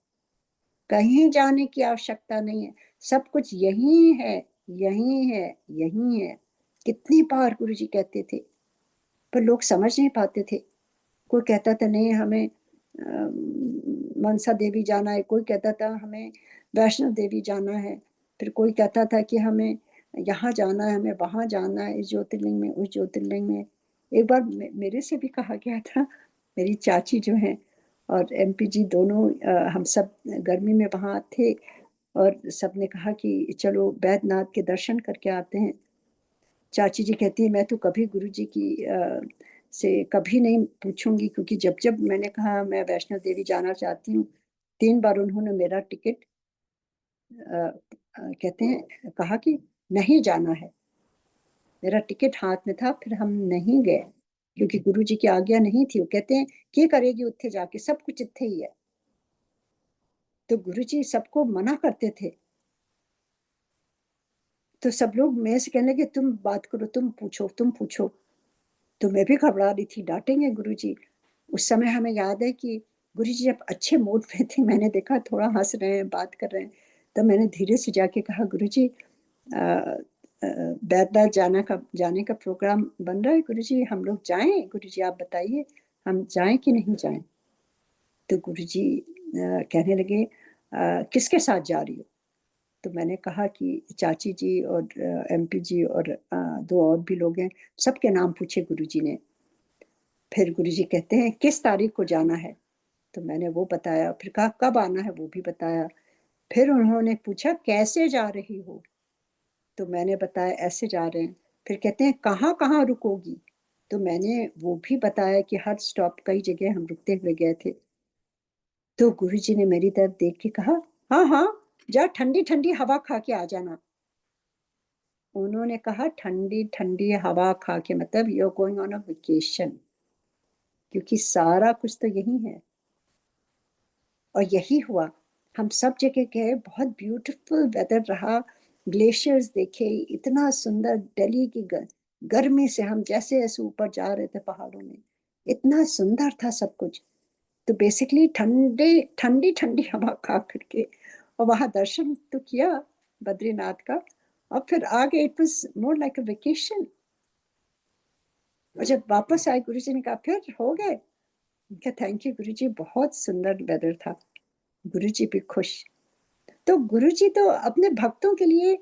कहीं जाने की आवश्यकता नहीं है, सब कुछ यही है, यही है, यही है। कितनी बार गुरुजी कहते थे, पर लोग समझ नहीं पाते थे। कोई कहता था नहीं हमें मनसा देवी जाना है, कोई कहता था हमें वैष्णो देवी जाना है, फिर कोई कहता था कि हमें यहाँ जाना है, हमें वहाँ जाना है, इस ज्योतिर्लिंग में, उस ज्योतिर्लिंग में। एक बार मेरे से भी कहा गया था, मेरी चाची जो है और एमपी जी दोनों, हम सब गर्मी में वहाँ थे और सबने कहा कि चलो बैद्यनाथ के दर्शन करके आते हैं। चाची जी कहती है मैं तो कभी गुरु जी की से कभी नहीं पूछूंगी, क्योंकि जब जब मैंने कहा मैं वैष्णो देवी जाना चाहती हूँ, 3 बार उन्होंने मेरा टिकट कहते हैं कहा कि नहीं जाना है। मेरा टिकट हाथ में था, फिर हम नहीं गए क्योंकि गुरु जी की आज्ञा नहीं थी। वो कहते हैं क्या करेगी उत्थे जाके, सब कुछ इत्थे ही है। तो गुरु जी सबको मना करते थे। तो सब लोग मैं से कहने लगे तुम बात करो, तुम पूछो, तुम पूछो। तो मैं भी घबरा रही थी, डांटेंगे गुरुजी। उस समय हमें याद है कि गुरुजी जब अच्छे मूड में थे, मैंने देखा थोड़ा हंस रहे हैं, बात कर रहे हैं, तो मैंने धीरे से जाके कहा गुरुजी बैद्यनाथ जाने का प्रोग्राम बन रहा है गुरुजी, हम लोग जाएं? गुरुजी आप बताइए हम जाएं कि नहीं जाएं? तो गुरुजी कहने लगे किसके साथ जा रही हो? तो मैंने कहा कि चाची जी और एमपी जी और 2 और भी लोग हैं, सबके नाम पूछे गुरुजी ने। फिर गुरुजी कहते हैं किस तारीख को जाना है? तो मैंने वो बताया, फिर कहा कब आना है वो भी बताया। फिर उन्होंने पूछा कैसे जा रही हो? तो मैंने बताया ऐसे जा रहे हैं। फिर कहते हैं कहाँ कहाँ रुकोगी? तो मैंने वो भी बताया कि हर स्टॉप कई जगह हम रुकते हुए गए थे। तो गुरुजी ने मेरी तरफ देख के कहा हाँ हाँ, जा ठंडी ठंडी हवा खा के आ जाना। उन्होंने कहा ठंडी ठंडी हवा खा के मतलब you are going on a vacation, क्योंकि सारा कुछ तो यही है। और यही हुआ। हम सब जगह गए, बहुत ब्यूटीफुल वेदर रहा, ग्लेशियर्स देखे, इतना सुंदर। दिल्ली की गर्मी से हम जैसे जैसे ऊपर जा रहे थे पहाड़ों में, इतना सुंदर था सब कुछ। तो बेसिकली ठंडे ठंडी ठंडी हवा खा करके और वहां दर्शन तो किया बद्रीनाथ का, और फिर आगे it was more like a vacation. और जब वापस आए गुरु जी ने कहा फिर हो गए, क्या थैंक यू गुरु जी, बहुत सुंदर वेदर था। गुरु जी भी खुश। तो गुरु जी तो अपने भक्तों के लिए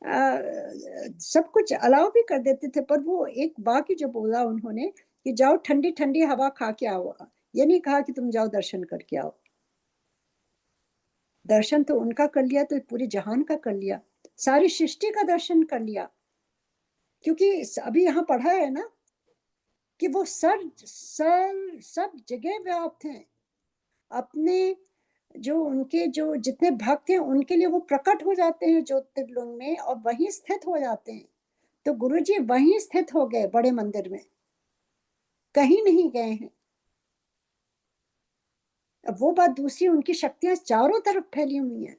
सब कुछ अलाउ भी कर देते थे, पर वो एक बात ही जो बोला उन्होंने कि जाओ ठंडी ठंडी हवा खा के आओ, ये नहीं कहा कि तुम जाओ दर्शन करके आओ। दर्शन तो उनका कर लिया तो पूरे जहान का कर लिया, सारी सृष्टि का दर्शन कर लिया। क्योंकि अभी यहाँ पढ़ा है ना कि वो सर सर सब जगह व्याप्त हैं। अपने जो उनके जो जितने भक्त हैं उनके लिए वो प्रकट हो जाते हैं ज्योतिर्लिंग में और वहीं स्थित हो जाते हैं। तो गुरुजी वहीं स्थित हो गए बड़े मंदिर में, कहीं नहीं गए हैं। अब वो बात दूसरी, उनकी शक्तियां चारों तरफ फैली हुई हैं।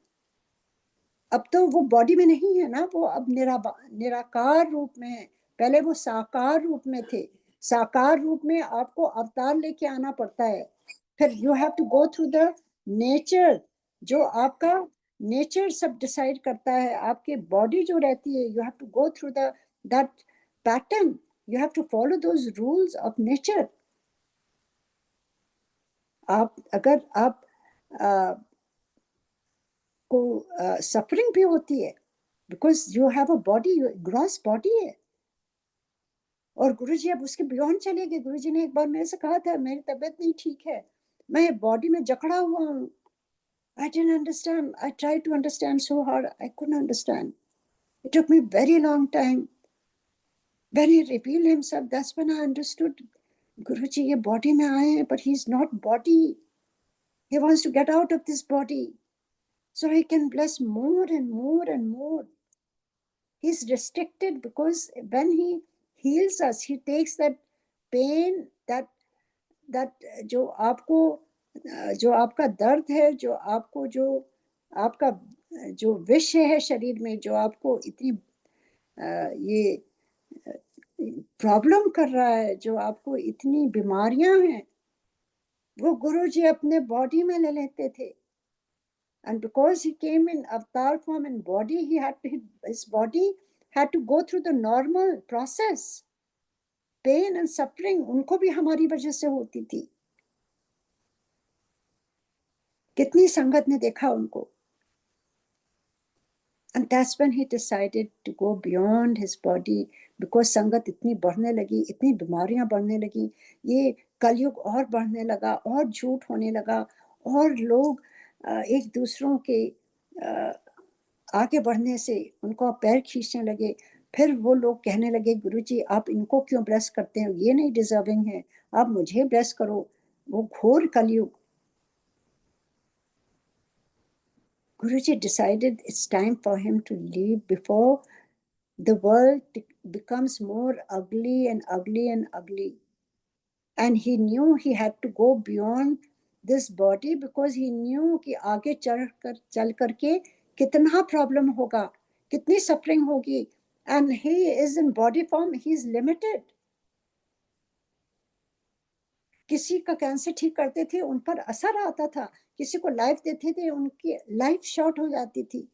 अब तो वो बॉडी में नहीं है ना, वो अब निराकार रूप में है। पहले वो साकार रूप में थे। साकार रूप में आपको अवतार लेके आना पड़ता है। फिर you have to go through the nature, जो आपका नेचर सब डिसाइड करता है। आपके बॉडी जो रहती है, you have to go through the that pattern, you have to follow those rules of nature. आप अगर आप को सफरिंग भी होती है, because you have a body, gross body है। और गुरुजी अब उसके बियॉन्ड चले गए। गुरुजी ने एक बार मेरे से कहा था, मेरी तबीयत नहीं ठीक है, मैं बॉडी में जकड़ा हुआ हूँ। I didn't understand. I tried to understand so hard. I couldn't understand. It took me very long time. When he revealed himself, that's when I understood. Guruji, ये body में आए हैं, but he's not body. He wants to get out of this body, so he can bless more and more and more. He's restricted because when he heals us, he takes that pain, that जो आपको जो आपका दर्द है, जो आपको जो आपका जो विष है शरीर में, जो आपको इतनी ये प्रॉब्लम कर रहा है, जो आपको इतनी बीमारियां हैं, वो गुरु जी अपने बॉडी में ले लेते थे। And because he came in avatar form and body, his body had to go through the normal process. Pain and suffering उनको भी हमारी वजह से होती थी। कितनी संगत ने देखा उनको। And that's when he decided to go beyond his body, because संगत इतनी बढ़ने लगी, इतनी बीमारियां बढ़ने लगी, ये कलयुग और बढ़ने लगा, और झूठ होने लगा, और लोग एक दूसरों के आगे बढ़ने से उनको पैर खींचने लगे। फिर वो लोग कहने लगे, गुरुजी आप इनको क्यों ब्लेस करते हैं, ये नहीं डिजर्विंग है, आप मुझे ब्लेस करो। वो घोर कलयुग। Guruji decided it's time for him to leave before the world becomes more ugly and ugly and ugly. And he knew he had to go beyond this body, because he knew कि आगे चल करके कितना problem होगा, कितनी suffering होगी। And he is in body form, he is limited. किसी का कैंसर ठीक करते थे, उन पर असर आता था। किसी को लाइफ देते थे, उनकी लाइफ शॉर्ट हो जाती थी।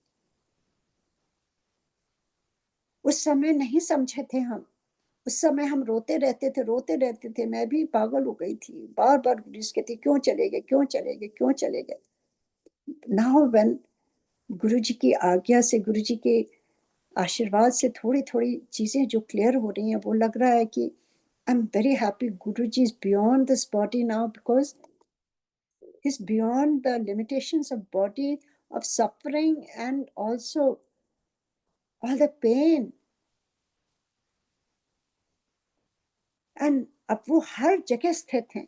उस समय नहीं समझे थे हम। उस समय हम रोते रहते थे, रोते रहते थे। मैं भी पागल हो गई थी, बार बार गुरुजी कहती, क्यों चले गए, क्यों चले गए, क्यों चले गए। नाउ व्हेन गुरुजी की आज्ञा से, गुरुजी के आशीर्वाद से थोड़ी थोड़ी चीजें जो क्लियर हो रही हैं, वो लग रहा है कि I am very happy. Guruji is beyond this body now, because is beyond the limitations of body, of suffering, and also all the pain. And अब वो हर जगह स्थित हैं।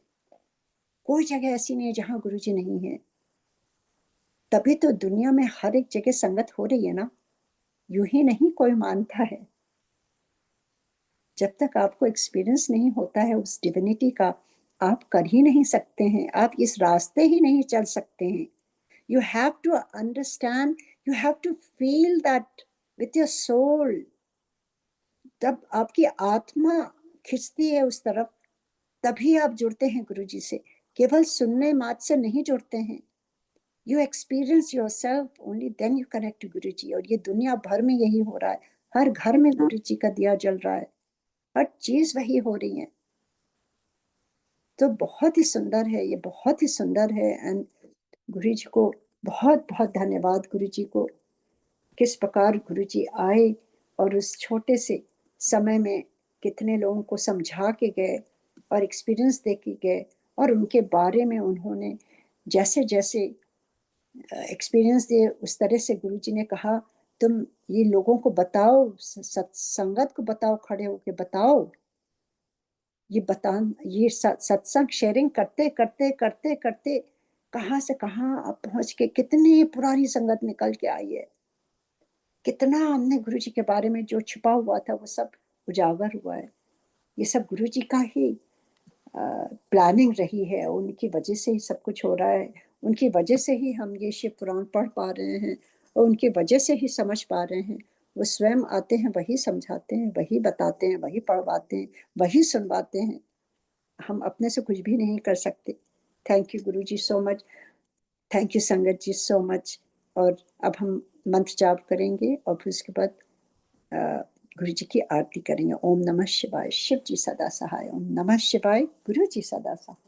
कोई जगह ऐसी नहीं है जहां गुरुजी नहीं है। तभी तो दुनिया में हर एक जगह संगत हो रही है ना। यूं ही नहीं कोई मानता है। जब तक आपको एक्सपीरियंस नहीं होता है उस डिविनिटी का, आप कर ही नहीं सकते हैं, आप इस रास्ते ही नहीं चल सकते हैं। You have to understand, you have to feel that with your soul. तब आपकी आत्मा खिंचती है उस तरफ, तभी आप जुड़ते हैं गुरु जी से। केवल सुनने मात्र से नहीं जुड़ते हैं। You experience yourself, only then you connect to Guru ji. और ये दुनिया भर में यही हो रहा है, हर घर में गुरु जी का दिया जल रहा है, हर चीज वही हो रही है। तो बहुत ही सुंदर है, ये बहुत ही सुंदर है। एंड गुरु जी को बहुत बहुत धन्यवाद, गुरु जी को, किस प्रकार गुरु जी आए और उस छोटे से समय में कितने लोगों को समझा के गए और एक्सपीरियंस दे के गए। और उनके बारे में उन्होंने जैसे जैसे एक्सपीरियंस दिए, उस तरह से गुरु जी ने कहा, तुम ये लोगों को बताओ, संगत को बताओ, खड़े होके बताओ। ये बता, ये सत्संग शेयरिंग करते करते करते करते कहाँ से कहाँ आप पहुंच के, कितनी पुरानी संगत निकल के आई है। कितना हमने गुरु जी के बारे में जो छुपा हुआ था वो सब उजागर हुआ है। ये सब गुरु जी का ही प्लानिंग रही है, उनकी वजह से ही सब कुछ हो रहा है। उनकी वजह से ही हम ये शिव पुराण पढ़ पा रहे हैं और उनकी वजह से ही समझ पा रहे हैं। वो स्वयं आते हैं, वही समझाते हैं, वही बताते हैं, वही पढ़वाते हैं, वही सुनवाते हैं। हम अपने से कुछ भी नहीं कर सकते। Thank you Guru ji so much, thank you संगत जी सो मच। और अब हम मंत्र जाप करेंगे और फिर उसके बाद गुरु जी की आरती करेंगे। ओम नमः शिवाय। शिव जी सदा सहाय। ओम नमः शिवाय। गुरु जी सदा सहाय।